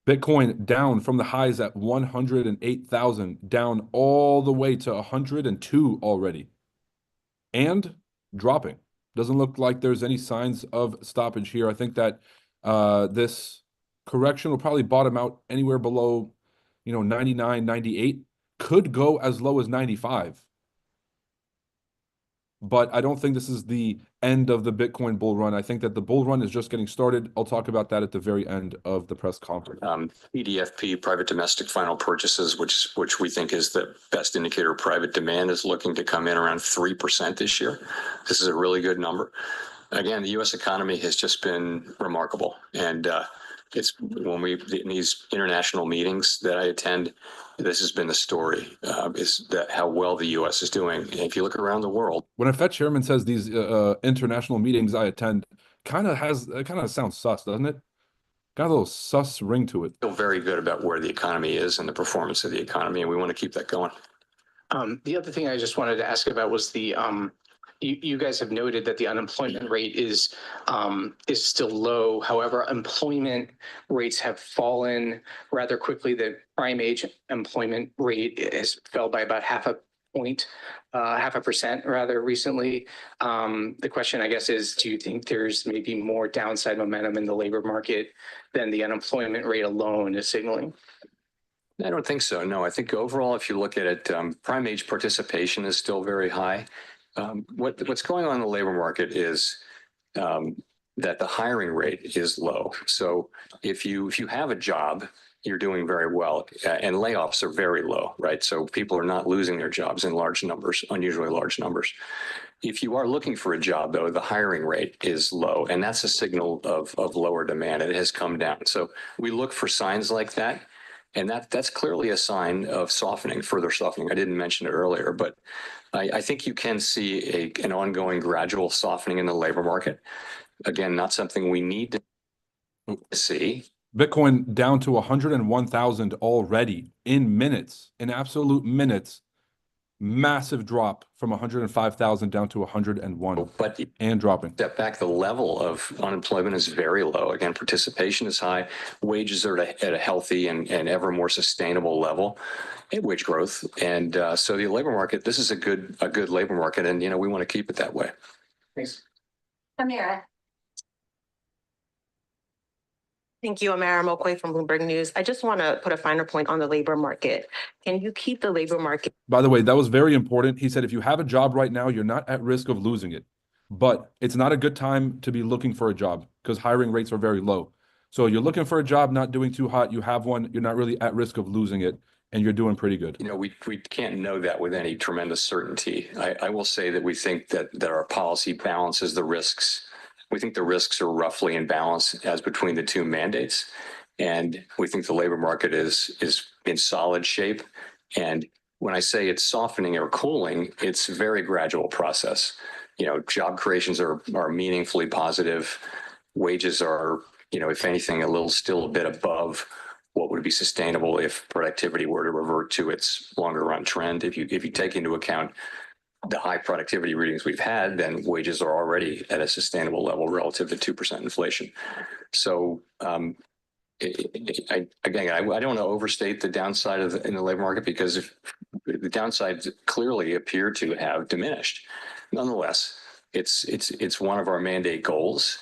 Bitcoin down from the highs at 108,000, down all the way to 102 already, and dropping. Doesn't look like there's any signs of stoppage here. I think that this correction will probably bottom out anywhere below, 99, 98. Could go as low as 95. But I don't think this is the end of the Bitcoin bull run. I think that the bull run is just getting started. I'll talk about that at the very end of the press conference. PDFP, private domestic final purchases, which we think is the best indicator of private demand, is looking to come in around 3% this year. This is a really good number. Again, the U.S. economy has just been remarkable. And it's when in these international meetings that I attend, this has been the story, is that how well the U.S. is doing. And if you look around the world, When a Fed chairman says these international meetings I attend, kind of sounds sus, doesn't it? Got a little sus ring to it. feel very good about where the economy is and the performance of the economy, and we want to keep that going. The other thing I just wanted to ask about was you guys have noted that the unemployment rate is still low. However, employment rates have fallen rather quickly. The prime age employment rate has fell by about 0.5% rather recently. The question, I guess, is, do you think there's maybe more downside momentum in the labor market than the unemployment rate alone is signaling? I don't think so. No, I think overall, if you look at it, prime age participation is still very high. What's going on in the labor market is that the hiring rate is low. So if you have a job, you're doing very well, and layoffs are very low, right? So people are not losing their jobs in large numbers, unusually large numbers. If you are looking for a job, though, the hiring rate is low, and that's a signal of lower demand. It has come down. So we look for signs like that. And that's clearly a sign of softening, further softening. I didn't mention it earlier, but I think you can see an ongoing gradual softening in the labor market. Again, not something we need to see. Bitcoin down to 101,000 already in minutes, in absolute minutes. Massive drop from 105,000 down to 101, but and dropping. Step back, the level of unemployment is very low. Again, participation is high. Wages are at a healthy and ever more sustainable level. Wage growth, and so the labor market. This is a good labor market, and we want to keep it that way. Thanks. Amira. Thank you, Amara Mokway from Bloomberg News. I just want to put a finer point on the labor market. Can you keep the labor market? By the way, that was very important. He said, if you have a job right now, you're not at risk of losing it. But it's not a good time to be looking for a job because hiring rates are very low. So you're looking for a job, not doing too hot. You have one, you're not really at risk of losing it, and you're doing pretty good. We can't know that with any tremendous certainty. I will say that we think that our policy balances the risks. We think the risks are roughly in balance as between the two mandates. And we think the labor market is in solid shape. And when I say it's softening or cooling, it's a very gradual process. Job creations are meaningfully positive. Wages are, if anything, still a bit above what would be sustainable if productivity were to revert to its longer run trend. If you take into account the high productivity readings we've had, then wages are already at a sustainable level relative to 2% inflation. So I don't want to overstate the downside in the labor market because if the downsides clearly appear to have diminished. Nonetheless, it's one of our mandate goals,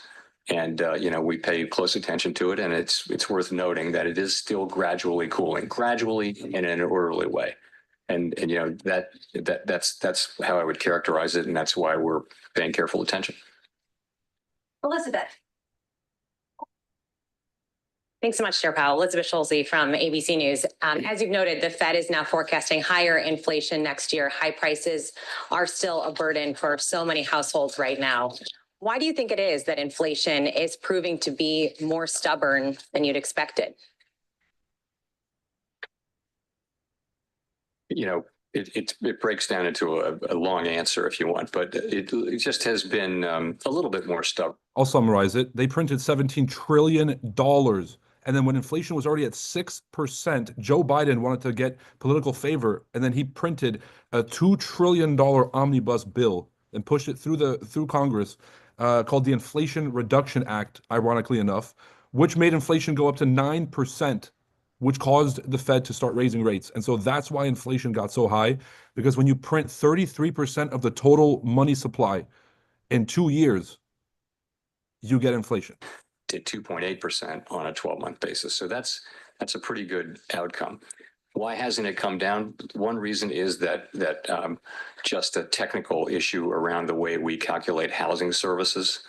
and we pay close attention to it, and it's worth noting that it is still gradually cooling, and in an orderly way. And that's how I would characterize it, and that's why we're paying careful attention. Elizabeth. Thanks so much, Chair Powell. Elizabeth Schulze from ABC News. As you've noted, the Fed is now forecasting higher inflation next year. High prices are still a burden for so many households right now. Why do you think it is that inflation is proving to be more stubborn than you'd expected? It breaks down into a long answer if you want, but it just has been a little bit more stubborn. I'll summarize it. They printed $17 trillion. And then when inflation was already at 6%, Joe Biden wanted to get political favor. And then he printed a $2 trillion omnibus bill and pushed it through Congress called the Inflation Reduction Act, ironically enough, which made inflation go up to 9%. Which caused the Fed to start raising rates. And so that's why inflation got so high, because when you print 33% of the total money supply in 2 years, you get inflation. Did 2.8% on a 12-month basis. So that's a pretty good outcome. Why hasn't it come down? One reason is that just a technical issue around the way we calculate housing services.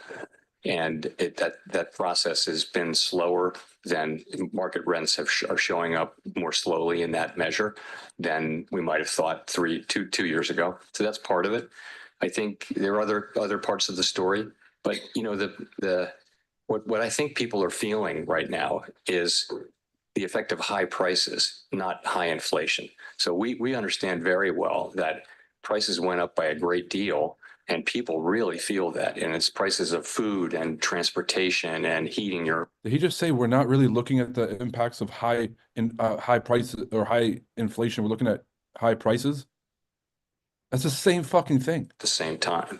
And that process has been slower than market rents are showing up more slowly in that measure than we might have thought 2 years ago. So that's part of it. I think there are other parts of the story, but the What I think people are feeling right now is the effect of high prices, not high inflation. So we understand very well that prices went up by a great deal, and people really feel that. And it's prices of food and transportation and heating your. Did he just say we're not really looking at the impacts of high prices or high inflation? We're looking at high prices. That's the same fucking thing. At the same time.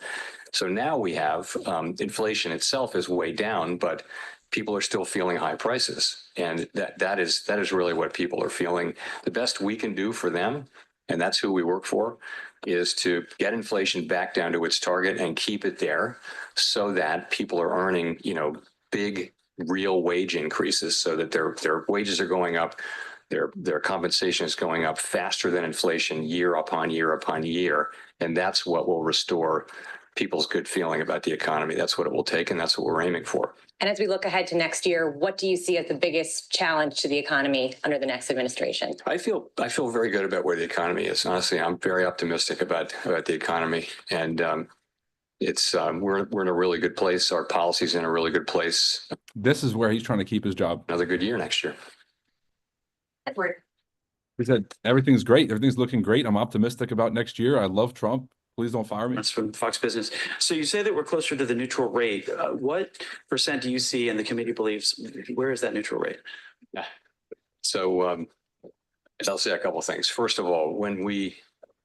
So now we have inflation itself is way down, but people are still feeling high prices. And that is really what people are feeling. The best we can do for them, and that's who we work for, is to get inflation back down to its target and keep it there so that people are earning, big real wage increases so that their wages are going up. Their compensation is going up faster than inflation year upon year upon year. And that's what will restore people's good feeling about the economy. That's what it will take, and that's what we're aiming for. And as we look ahead to next year, what do you see as the biggest challenge to the economy under the next administration? I feel very good about where the economy is. Honestly, I'm very optimistic about the economy, and we're in a really good place. Our policy's in a really good place. This is where he's trying to keep his job. Another good year next year. Edward. He said everything's great. Everything's looking great. I'm optimistic about next year. I love Trump. Please don't fire me. That's from Fox Business. So you say that we're closer to the neutral rate. What percent do you see and the committee believes, where is that neutral rate? So I'll say a couple of things. First of all, when we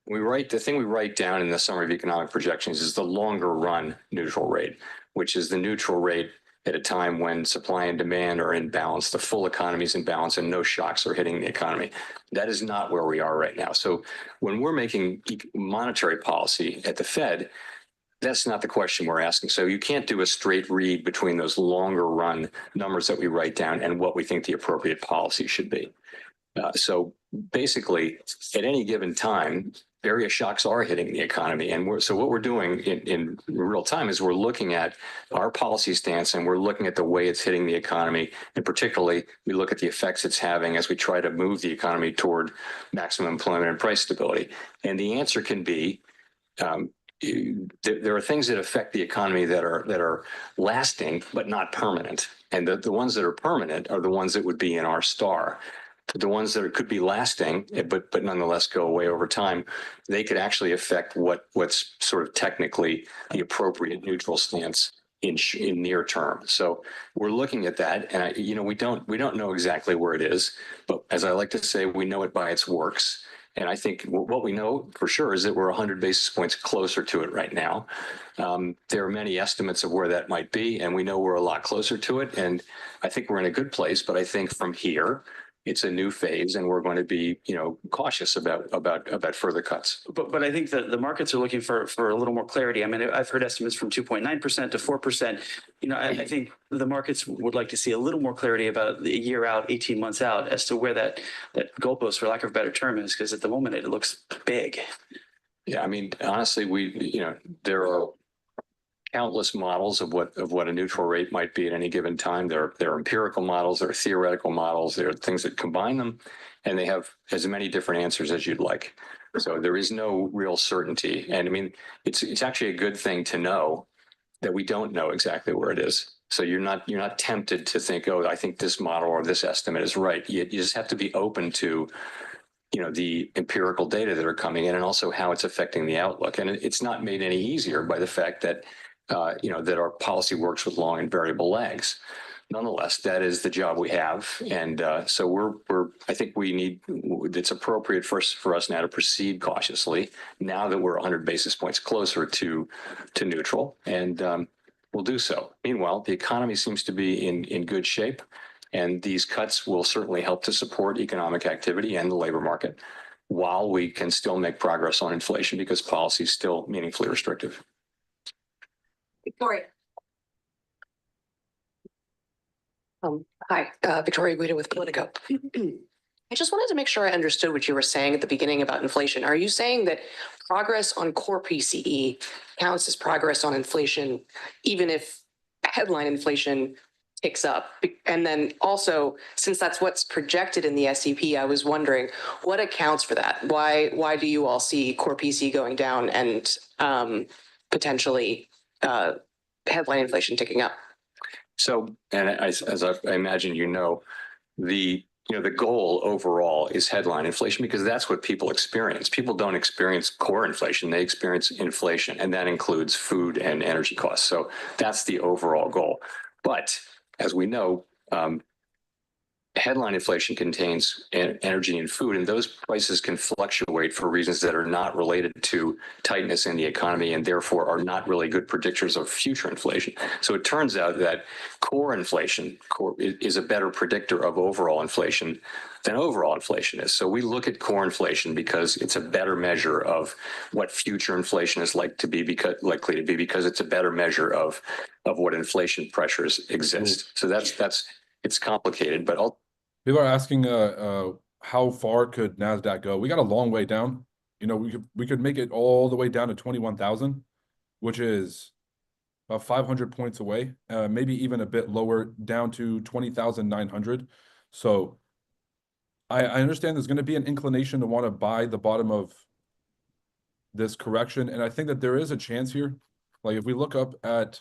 write, the thing we write down in the summary of economic projections is the longer run neutral rate, which is the neutral rate at a time when supply and demand are in balance, the full economy is in balance, and no shocks are hitting the economy. That is not where we are right now. So when we're making monetary policy at the Fed, that's not the question we're asking. So you can't do a straight read between those longer run numbers that we write down and what we think the appropriate policy should be. So basically, at any given time, various shocks are hitting the economy. And so what we're doing in real time is we're looking at our policy stance and we're looking at the way it's hitting the economy. And particularly, we look at the effects it's having as we try to move the economy toward maximum employment and price stability. And the answer can be, there are things that affect the economy that are lasting, but not permanent. And the ones that are permanent are the ones that would be in our star. The ones that could be lasting, but nonetheless go away over time, they could actually affect what's sort of technically the appropriate neutral stance in near term. So we're looking at that, and we don't know exactly where it is, but as I like to say, we know it by its works. And I think what we know for sure is that we're 100 basis points closer to it right now. There are many estimates of where that might be, and we know we're a lot closer to it. And I think we're in a good place, but I think from here, it's a new phase, and we're going to be, cautious about further cuts. But I think that the markets are looking for a little more clarity. I mean, I've heard estimates from 2.9% to 4%. I think the markets would like to see a little more clarity about a year out, 18 months out, as to where that goalpost, for lack of a better term, is, because at the moment it looks big. Yeah, I mean, honestly, there are countless models of what a neutral rate might be at any given time. There are empirical models, there are theoretical models, there are things that combine them, and they have as many different answers as you'd like. So there is no real certainty. And I mean, it's actually a good thing to know that we don't know exactly where it is. So you're not tempted to think, oh, I think this model or this estimate is right. You just have to be open to the empirical data that are coming in and also how it's affecting the outlook. And it's not made any easier by the fact that that our policy works with long and variable lags. Nonetheless, that is the job we have. And so I think it's appropriate for us now to proceed cautiously now that we're 100 basis points closer to neutral, and we'll do so. Meanwhile, the economy seems to be in good shape, and these cuts will certainly help to support economic activity and the labor market while we can still make progress on inflation because policy is still meaningfully restrictive. Victoria. Hi, Victoria Guida with Politico. I just wanted to make sure I understood what you were saying at the beginning about inflation. Are you saying that progress on core PCE counts as progress on inflation, even if headline inflation ticks up? And then also, since that's what's projected in the SEP, I was wondering what accounts for that? Why do you all see core PCE going down and potentially headline inflation ticking up? So, and as I imagine, the goal overall is headline inflation because that's what people experience. People don't experience core inflation; they experience inflation, and that includes food and energy costs. So that's the overall goal. But as we know, headline inflation contains energy and food, and those prices can fluctuate for reasons that are not related to tightness in the economy and therefore are not really good predictors of future inflation. So it turns out that core inflation is a better predictor of overall inflation than overall inflation is. So we look at core inflation because it's a better measure of what future inflation is likely to be because it's a better measure of what inflation pressures exist. So that's it's complicated, but People are asking, how far could NASDAQ go? We got a long way down. You know, we could make it all the way down to 21,000, which is about 500 points away, maybe even a bit lower, down to 20,900. So I understand there's going to be an inclination to want to buy the bottom of this correction, and I think that there is a chance here. Like if we look up at,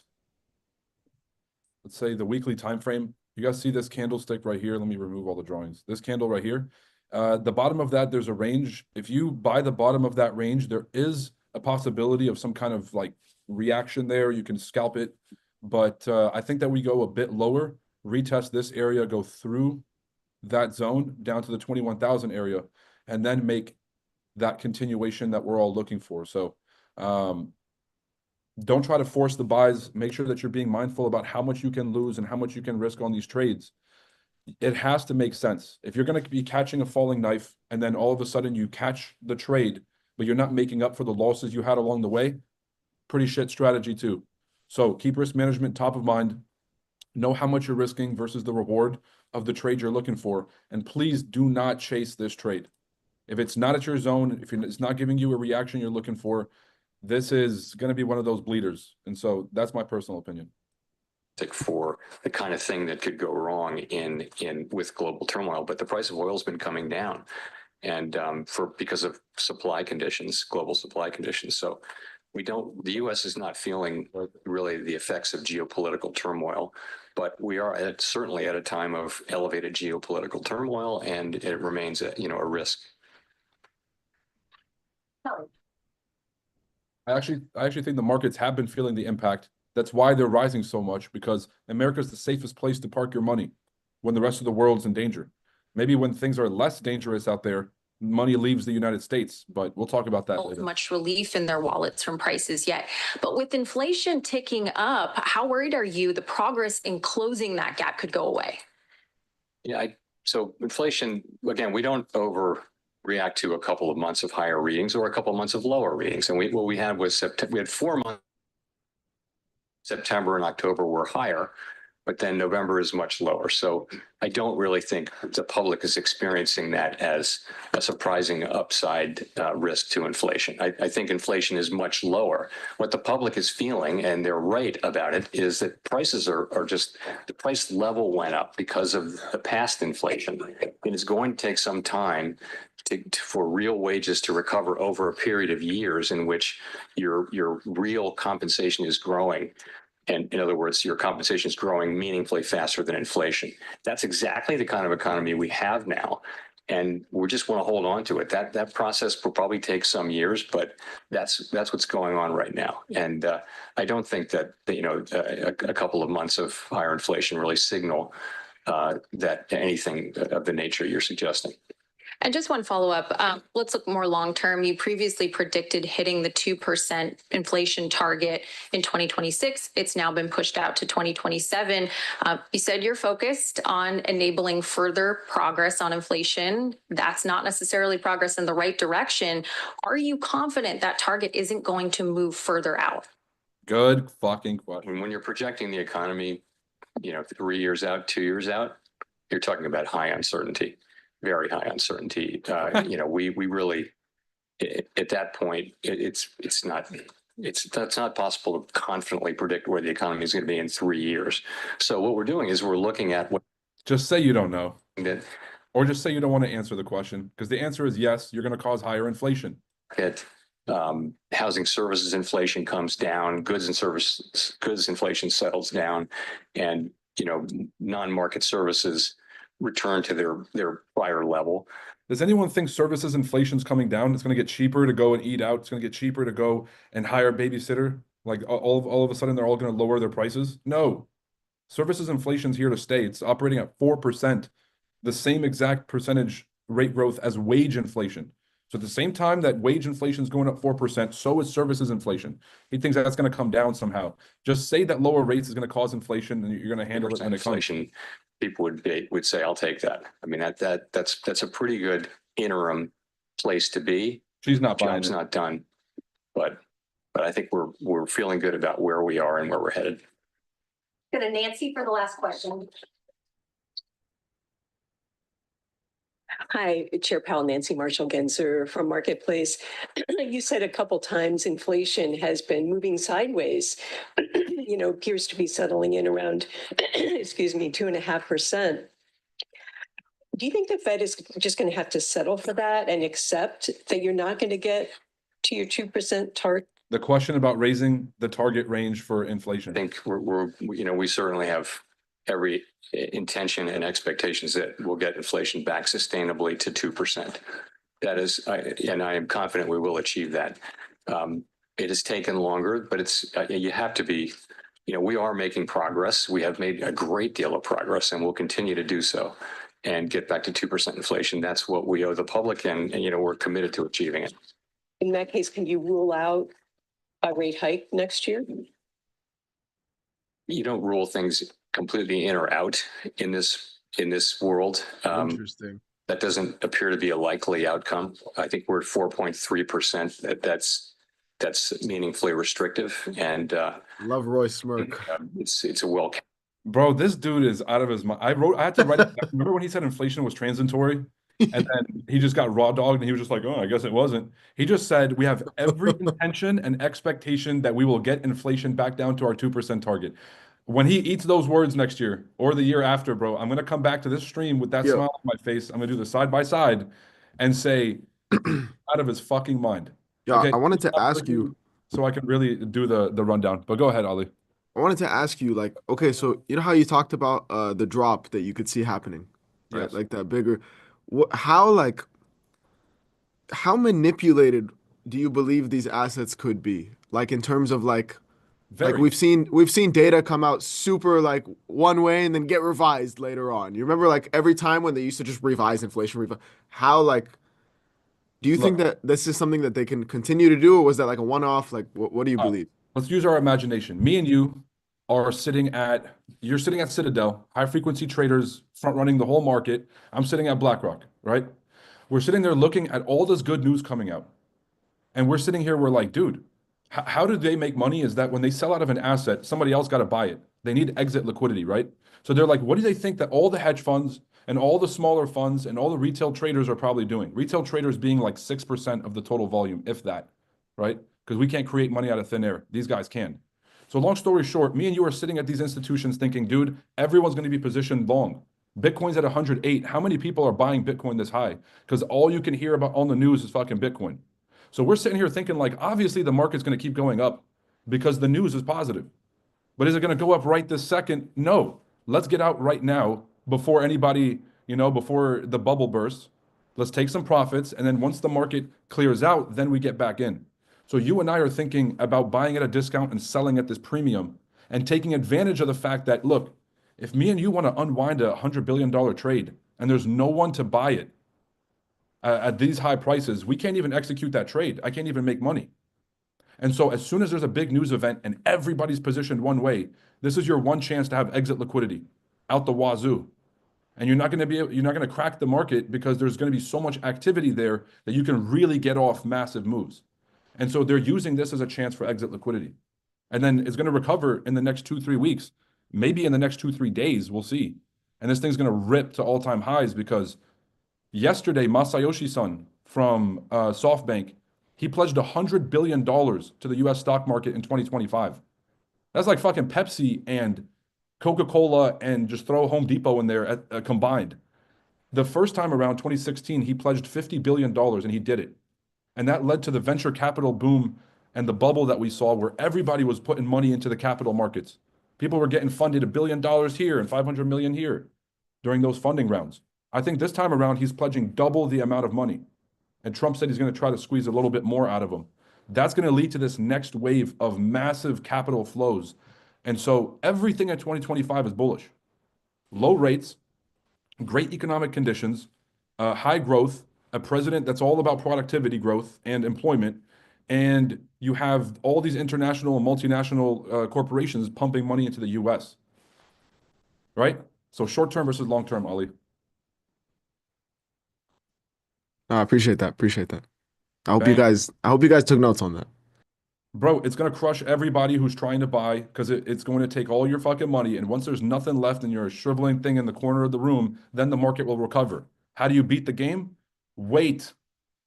let's say, the weekly time frame. You guys see this candlestick right here? Let me remove all the drawings. This candle right here, the bottom of that, there's a range. If you buy the bottom of that range, there is a possibility of some kind of like reaction there. You can scalp it. But I think that we go a bit lower, retest this area, go through that zone down to the 21,000 area, and then make that continuation that we're all looking for. So don't try to force the buys. Make sure that you're being mindful about how much you can lose and how much you can risk on these trades. It has to make sense. If you're going to be catching a falling knife and then all of a sudden you catch the trade, but you're not making up for the losses you had along the way, pretty shit strategy too. So keep risk management top of mind. Know how much you're risking versus the reward of the trade you're looking for. And please do not chase this trade. If it's not at your zone, if it's not giving you a reaction you're looking for, this is going to be one of those bleeders. And so that's my personal opinion. For the kind of thing that could go wrong with global turmoil, but the price of oil has been coming down, and because of supply conditions, global supply conditions. So the U.S. is not feeling really the effects of geopolitical turmoil, but we are certainly at a time of elevated geopolitical turmoil, and it remains a risk. I actually think the markets have been feeling the impact. That's why they're rising so much, because America is the safest place to park your money when the rest of the world's in danger. Maybe when things are less dangerous out there, money leaves the United States, but we'll talk about that later. Much relief in their wallets from prices yet. But with inflation ticking up, how worried are you the progress in closing that gap could go away? Yeah, so inflation, again, we don't overreact to a couple of months of higher readings or a couple of months of lower readings. And what we had was we had 4 months. September and October were higher, but then November is much lower. So I don't really think the public is experiencing that as a surprising upside risk to inflation. I think inflation is much lower. What the public is feeling, and they're right about it, is that prices are just, the price level went up because of the past inflation. And it's going to take some time for real wages to recover over a period of years in which your real compensation is growing. And in other words, your compensation is growing meaningfully faster than inflation. That's exactly the kind of economy we have now. And we just want to hold on to it. That process will probably take some years, but that's what's going on right now. And I don't think that a couple of months of higher inflation really signal that anything of the nature you're suggesting. And just one follow-up, let's look more long-term. You previously predicted hitting the 2% inflation target in 2026. It's now been pushed out to 2027. You said you're focused on enabling further progress on inflation. That's not necessarily progress in the right direction. Are you confident that target isn't going to move further out? Good fucking question. When you're projecting the economy, 3 years out, 2 years out, you're talking about high uncertainty. Very high uncertainty. We really, at that point, that's not possible to confidently predict where the economy is going to be in 3 years. So what we're doing is we're looking at what. Just say you don't know, or just say you don't want to answer the question, because the answer is yes. You're going to cause higher inflation. Housing services inflation comes down, goods inflation settles down, and non-market services return to their prior level. Does anyone think services inflation's coming down? It's going to get cheaper to go and eat out. It's going to get cheaper to go and hire a babysitter. Like all of a sudden, they're all going to lower their prices? No. Services inflation's here to stay. It's operating at 4%, the same exact percentage rate growth as wage inflation. So at the same time that wage inflation is going up 4%, so is services inflation. He thinks that's going to come down somehow. Just say that lower rates is going to cause inflation, and you're going to handle it when it comes. Inflation, people would say, "I'll take that." I mean, that's a pretty good interim place to be. She's not buying Job's it. not done, but I think we're feeling good about where we are and where we're headed. Go to Nancy for the last question. Hi, Chair Powell, Nancy Marshall-Genzer from Marketplace. You said a couple times inflation has been moving sideways, appears to be settling in around, 2.5%. Do you think the Fed is just going to have to settle for that and accept that you're not going to get to your 2% target? The question about raising the target range for inflation. I think we certainly have every intention and expectations that we'll get inflation back sustainably to 2%. That is, and I am confident we will achieve that. It has taken longer, but you have to be, we are making progress. We have made a great deal of progress, and we'll continue to do so and get back to 2% inflation. That's what we owe the public, and we're committed to achieving it. In that case, can you rule out a rate hike next year? You don't rule things completely in or out in this world. Interesting. That doesn't appear to be a likely outcome. I think we're at 4.3%. That's meaningfully restrictive, and love Roy smirk. It's a well. Bro, this dude is out of his mind. I had to write it back. Remember when he said inflation was transitory? And then he just got raw dogged and he was just like, oh, I guess it wasn't. He just said we have every intention and expectation that we will get inflation back down to our 2% target. When he eats those words next year or the year after, bro, I'm going to come back to this stream with that smile on my face. I'm going to do the side by side and say, out of his fucking mind. Yeah, okay, I wanted to ask you. So I can really do the rundown. But go ahead, Ali. I wanted to ask you, like, okay, so you know how you talked about the drop that you could see happening, right? Yes. Like that bigger. How manipulated do you believe these assets could be? Like in terms of like we've seen data come out super like one way and then get revised later on. You remember like every time when they used to just revise inflation, how like do you think that this is something that they can continue to do, or was that like a one-off? Like what do you believe? Let's use our imagination. Me and you are you're sitting at Citadel, high frequency traders front running the whole market. I'm sitting at BlackRock, right? We're sitting there looking at all this good news coming out. And we're sitting here, we're like, dude, how do they make money? Is that when they sell out of an asset, somebody else got to buy it. They need exit liquidity, right? So they're like, what do they think that all the hedge funds and all the smaller funds and all the retail traders are probably doing? Retail traders being like 6% of the total volume, if that, right? Because we can't create money out of thin air. These guys can. So long story short, me and you are sitting at these institutions thinking, dude, everyone's going to be positioned long. Bitcoin's at 108. How many people are buying Bitcoin this high? Because all you can hear about on the news is fucking Bitcoin. So we're sitting here thinking like, obviously the market's going to keep going up because the news is positive. But is it going to go up right this second? No. Let's get out right now before anybody, before the bubble bursts. Let's take some profits. And then once the market clears out, then we get back in. So you and I are thinking about buying at a discount and selling at this premium and taking advantage of the fact that, look, if me and you want to unwind a $100 billion trade and there's no one to buy it at these high prices, we can't even execute that trade. I can't even make money. And so as soon as there's a big news event and everybody's positioned one way, this is your one chance to have exit liquidity out the wazoo. And you're not going to crack the market because there's going to be so much activity there that you can really get off massive moves. And so they're using this as a chance for exit liquidity. And then it's going to recover in the next 2-3 weeks. Maybe in the next 2-3 days, we'll see. And this thing's going to rip to all-time highs because yesterday, Masayoshi-san from SoftBank, he pledged $100 billion to the U.S. stock market in 2025. That's like fucking Pepsi and Coca-Cola and just throw Home Depot in there combined. The first time around, 2016, he pledged $50 billion and he did it. And that led to the venture capital boom and the bubble that we saw where everybody was putting money into the capital markets. People were getting funded $1 billion here and 500 million here during those funding rounds. I think this time around, he's pledging double the amount of money. And Trump said he's going to try to squeeze a little bit more out of them. That's going to lead to this next wave of massive capital flows. And so everything in 2025 is bullish. Low rates, great economic conditions, high growth, a president that's all about productivity growth and employment, and you have all these international and multinational corporations pumping money into the US. Right? So short-term versus long-term, Ali. I appreciate that. Appreciate that. I hope you guys took notes on that. Bro, it's going to crush everybody who's trying to buy because it's going to take all your fucking money. And once there's nothing left and you're a shriveling thing in the corner of the room, then the market will recover. How do you beat the game? Wait.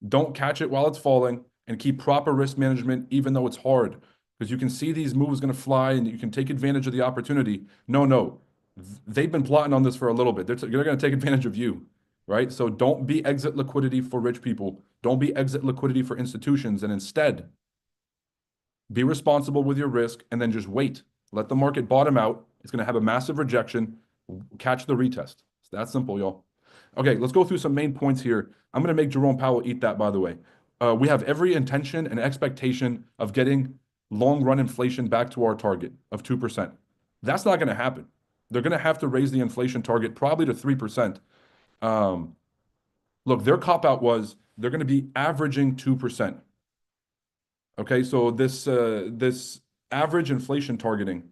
Don't catch it while it's falling and keep proper risk management, even though it's hard. Because you can see these moves going to fly and you can take advantage of the opportunity. No. They've been plotting on this for a little bit. They're going to take advantage of you, right? So don't be exit liquidity for rich people. Don't be exit liquidity for institutions. And instead, be responsible with your risk and then just wait. Let the market bottom out. It's going to have a massive rejection. Catch the retest. It's that simple, y'all. Okay, let's go through some main points here. I'm going to make Jerome Powell eat that, by the way. We have every intention and expectation of getting long-run inflation back to our target of 2%. That's not going to happen. They're going to have to raise the inflation target probably to 3%. Look, their cop-out was they're going to be averaging 2%. Okay, so this average inflation targeting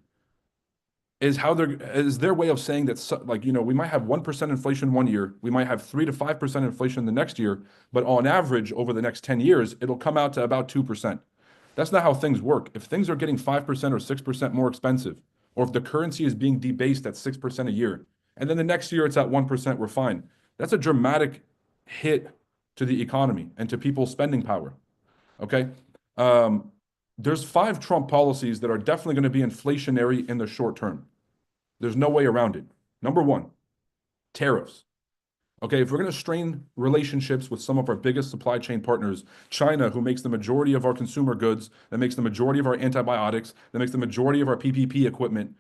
is their way of saying that, like, we might have 1% inflation one year, we might have 3 to 5% inflation the next year, but on average over the next 10 years, it'll come out to about 2%. That's not how things work. If things are getting 5% or 6% more expensive, or if the currency is being debased at 6% a year, and then the next year it's at 1%, we're fine. That's a dramatic hit to the economy and to people's spending power. Okay. There's 5 Trump policies that are definitely going to be inflationary in the short term. There's no way around it. Number 1, tariffs. Okay, if we're going to strain relationships with some of our biggest supply chain partners, China, who makes the majority of our consumer goods, that makes the majority of our antibiotics, that makes the majority of our PPP equipment,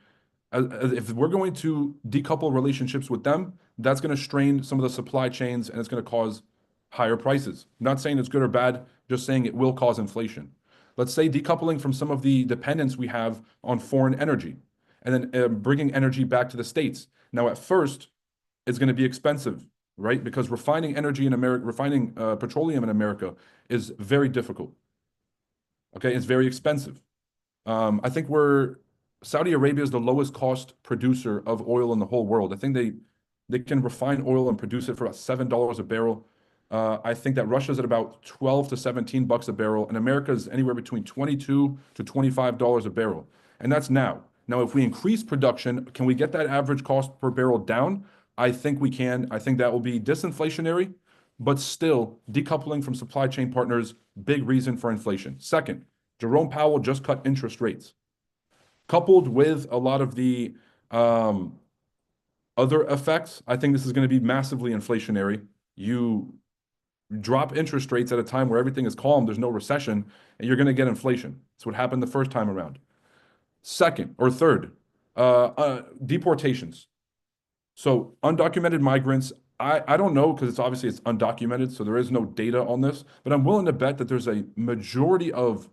if we're going to decouple relationships with them, that's going to strain some of the supply chains and it's going to cause higher prices. I'm not saying it's good or bad, just saying it will cause inflation. Let's say decoupling from some of the dependence we have on foreign energy and then bringing energy back to the States. Now, at first, it's going to be expensive, right? Because refining energy in America, refining petroleum in America is very difficult. Okay, it's very expensive. I think Saudi Arabia is the lowest cost producer of oil in the whole world. I think they can refine oil and produce it for about $7 a barrel. I think that Russia's at about 12 to 17 bucks a barrel, and America is anywhere between 22 to $25 a barrel. And that's now. Now, if we increase production, can we get that average cost per barrel down? I think we can. I think that will be disinflationary, but still decoupling from supply chain partners, big reason for inflation. Second, Jerome Powell just cut interest rates. Coupled with a lot of the other effects, I think this is going to be massively inflationary. You drop interest rates at a time where everything is calm, there's no recession, and you're going to get inflation. That's what happened the first time around. Third, deportations. So undocumented migrants, I don't know because it's undocumented, so there is no data on this, but I'm willing to bet that there's a majority of,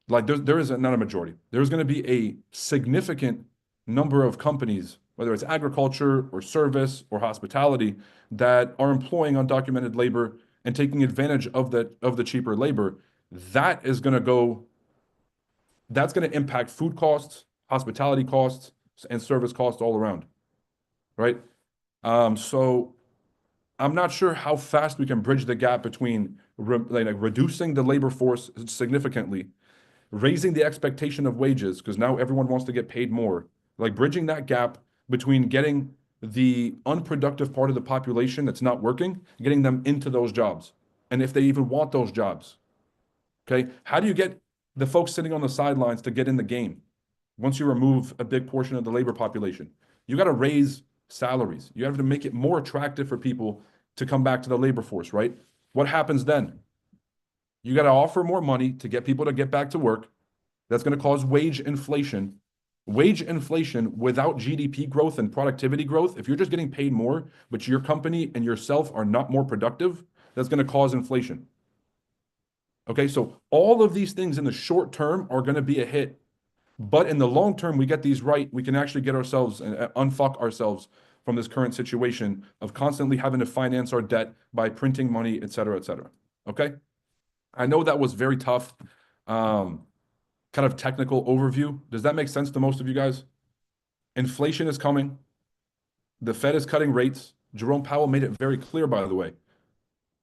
there's going to be a significant number of companies, whether it's agriculture or service or hospitality, that are employing undocumented labor and taking advantage of the cheaper labor. That's going to impact food costs, hospitality costs, and service costs all around, right? So I'm not sure how fast we can bridge the gap between reducing the labor force significantly, raising the expectation of wages, because now everyone wants to get paid more, bridging that gap between getting the unproductive part of the population that's not working, getting them into those jobs. And if they even want those jobs, okay? How do you get the folks sitting on the sidelines to get in the game once you remove a big portion of the labor population? You got to raise salaries. You have to make it more attractive for people to come back to the labor force, right? What happens then? You got to offer more money to get people to get back to work. That's going to cause wage inflation. wage inflation without GDP growth and productivity growth, if you're just getting paid more, but your company and yourself are not more productive, that's going to cause inflation. Okay, so all of these things in the short term are going to be a hit. But in the long term, we get these right, we can actually get ourselves and unfuck ourselves from this current situation of constantly having to finance our debt by printing money, et cetera, et cetera. Okay? I know that was very tough, kind of technical overview. Does that make sense to most of you guys? Inflation is coming. The Fed is cutting rates. Jerome Powell made it very clear, by the way,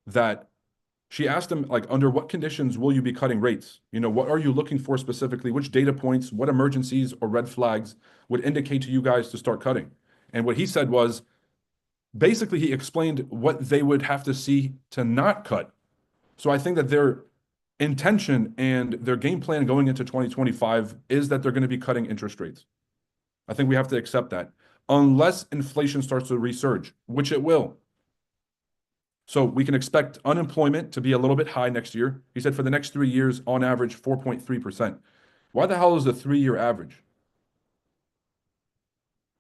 that she asked him, like, under what conditions will you be cutting rates? You know, what are you looking for specifically? Which data points, what emergencies or red flags would indicate to you guys to start cutting? And what he said was, basically, he explained what they would have to see to not cut. So I think that their intention and their game plan going into 2025 is that they're going to be cutting interest rates. I think we have to accept that, unless inflation starts to resurge, which it will. So we can expect unemployment to be a little bit high next year. He said for the next 3 years, on average, 4.3%. Why the hell is the 3-year average?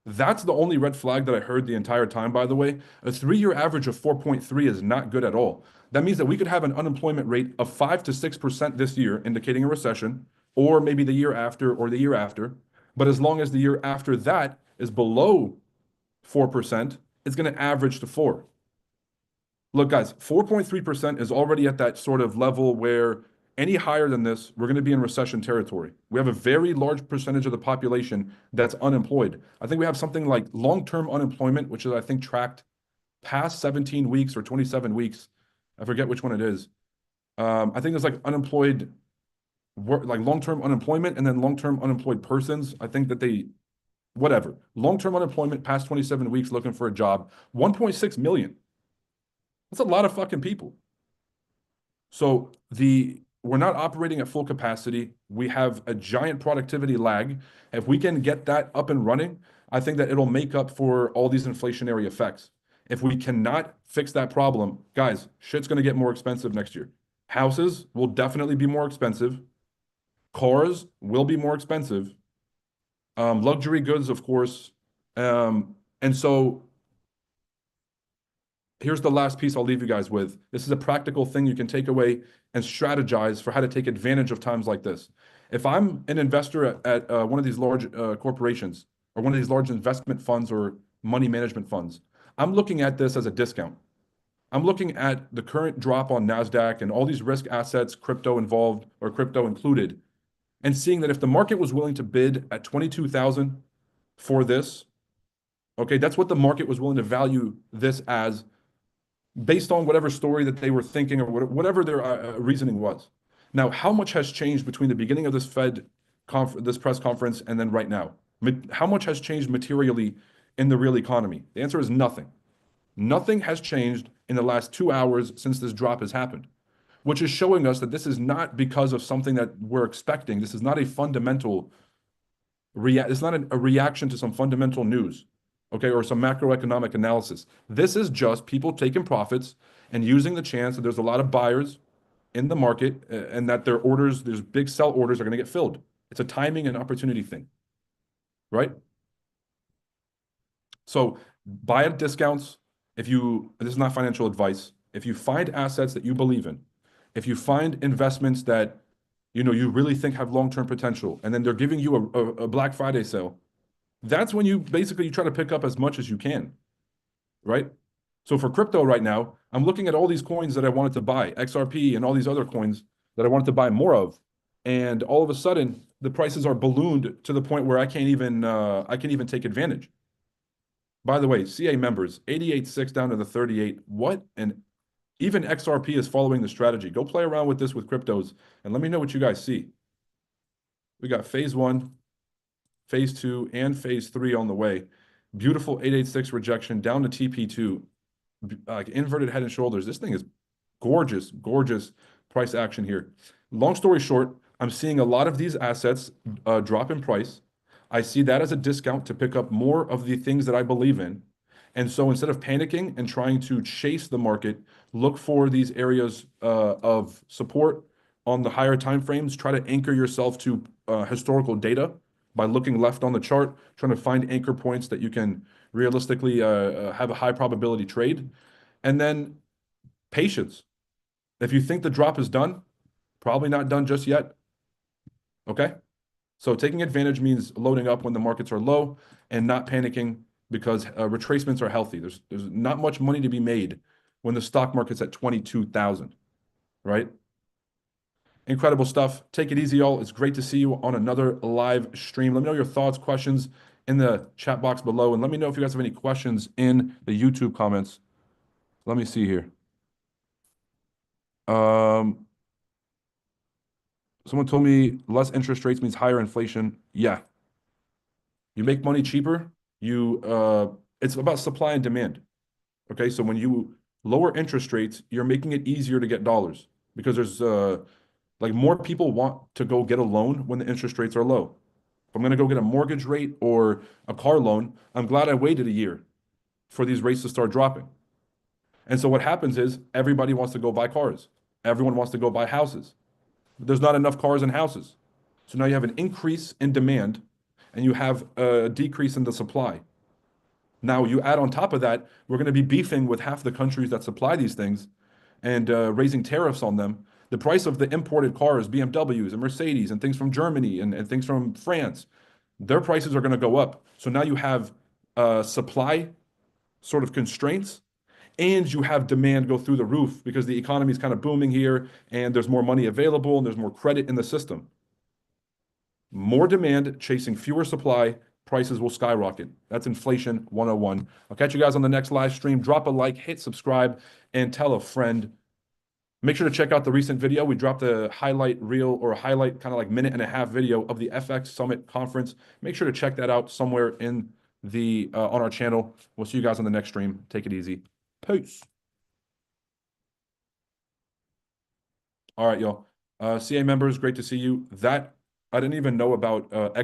That's the only red flag that I heard the entire time, by the way. A 3-year average of 4.3 is not good at all. That means that we could have an unemployment rate of 5 to 6% this year, indicating a recession, or maybe the year after or the year after. But as long as the year after that is below 4%, it's going to average to 4. Look, guys, 4.3% is already at that sort of level where any higher than this, we're going to be in recession territory. We have a very large percentage of the population that's unemployed. I think we have something like long-term unemployment, which is, I think, tracked past 17 weeks or 27 weeks. I forget which one it is. I think there's like unemployed, like long-term unemployment and then long-term unemployed persons. I think that they, whatever, long-term unemployment past 27 weeks looking for a job, 1.6 million. That's a lot of fucking people. So we're not operating at full capacity. We have a giant productivity lag. If we can get that up and running, I think that it'll make up for all these inflationary effects. If we cannot fix that problem, guys, shit's going to get more expensive next year. Houses will definitely be more expensive. Cars will be more expensive. Luxury goods, of course. And so here's the last piece I'll leave you guys with. This is a practical thing you can take away and strategize for how to take advantage of times like this. If I'm an investor at one of these large corporations or one of these large investment funds or money management funds, I'm looking at this as a discount. I'm looking at the current drop on NASDAQ and all these risk assets, crypto involved or crypto included, and seeing that if the market was willing to bid at 22,000 for this, okay, that's what the market was willing to value this as, based on whatever story that they were thinking or whatever their reasoning was. Now, how much has changed between the beginning of this this press conference and then right now? How much has changed materially in the real economy? The answer is nothing. Nothing has changed in the last 2 hours since this drop has happened, which is showing us that this is not because of something that we're expecting. This is not a fundamental it's not a reaction to some fundamental news. Okay, or some macroeconomic analysis. This is just people taking profits and using the chance that there's a lot of buyers in the market and that their orders, there's big sell orders are going to get filled. It's a timing and opportunity thing, right? So buy at discounts. This is not financial advice. If you find assets that you believe in, if you find investments that you really think have long-term potential, and then they're giving you a Black Friday sale, that's when you try to pick up as much as you can, right? So for crypto right now, I'm looking at all these coins that I wanted to buy, XRP and all these other coins that I wanted to buy more of. And all of a sudden, the prices are ballooned to the point where I can't even take advantage. By the way, CA members, 88.6 down to the 38. What? And even XRP is following the strategy. Go play around with this with cryptos and let me know what you guys see. We got phase 1. Phase 2 and phase 3 on the way. Beautiful 886 rejection down to TP2, like inverted head and shoulders. This thing is gorgeous, gorgeous price action here. Long story short, I'm seeing a lot of these assets drop in price. I see that as a discount to pick up more of the things that I believe in. And so instead of panicking and trying to chase the market, look for these areas of support on the higher time frames. Try to anchor yourself to historical data by looking left on the chart, trying to find anchor points that you can realistically have a high probability trade. And then patience. If you think the drop is done, probably not done just yet. Okay? So taking advantage means loading up when the markets are low and not panicking because retracements are healthy. There's not much money to be made when the stock market's at 22,000, right? Incredible stuff. Take it easy, y'all. It's great to see you on another live stream. Let me know your thoughts, questions in the chat box below, and let me know if you guys have any questions in the YouTube comments. Let me see here. Someone told me less interest rates means higher inflation. Yeah. You make money cheaper. It's about supply and demand. Okay, so when you lower interest rates, you're making it easier to get dollars because there's like more people want to go get a loan when the interest rates are low. If I'm going to go get a mortgage rate or a car loan, I'm glad I waited a year for these rates to start dropping. And so what happens is everybody wants to go buy cars. Everyone wants to go buy houses. But there's not enough cars and houses. So now you have an increase in demand and you have a decrease in the supply. Now you add on top of that, we're going to be beefing with half the countries that supply these things and raising tariffs on them. The price of the imported cars, BMWs and Mercedes and things from Germany and things from France, their prices are going to go up. So now you have supply sort of constraints and you have demand go through the roof because the economy is kind of booming here and there's more money available and there's more credit in the system. More demand chasing fewer supply, prices will skyrocket. That's inflation 101. I'll catch you guys on the next live stream. Drop a like, hit subscribe, and tell a friend. Make sure to check out the recent video. We dropped a highlight reel or a highlight kind of like minute and a half video of the FX Summit conference. Make sure to check that out somewhere in the on our channel. We'll see you guys on the next stream. Take it easy. Peace. All right, y'all. CA members, great to see you. That I didn't even know about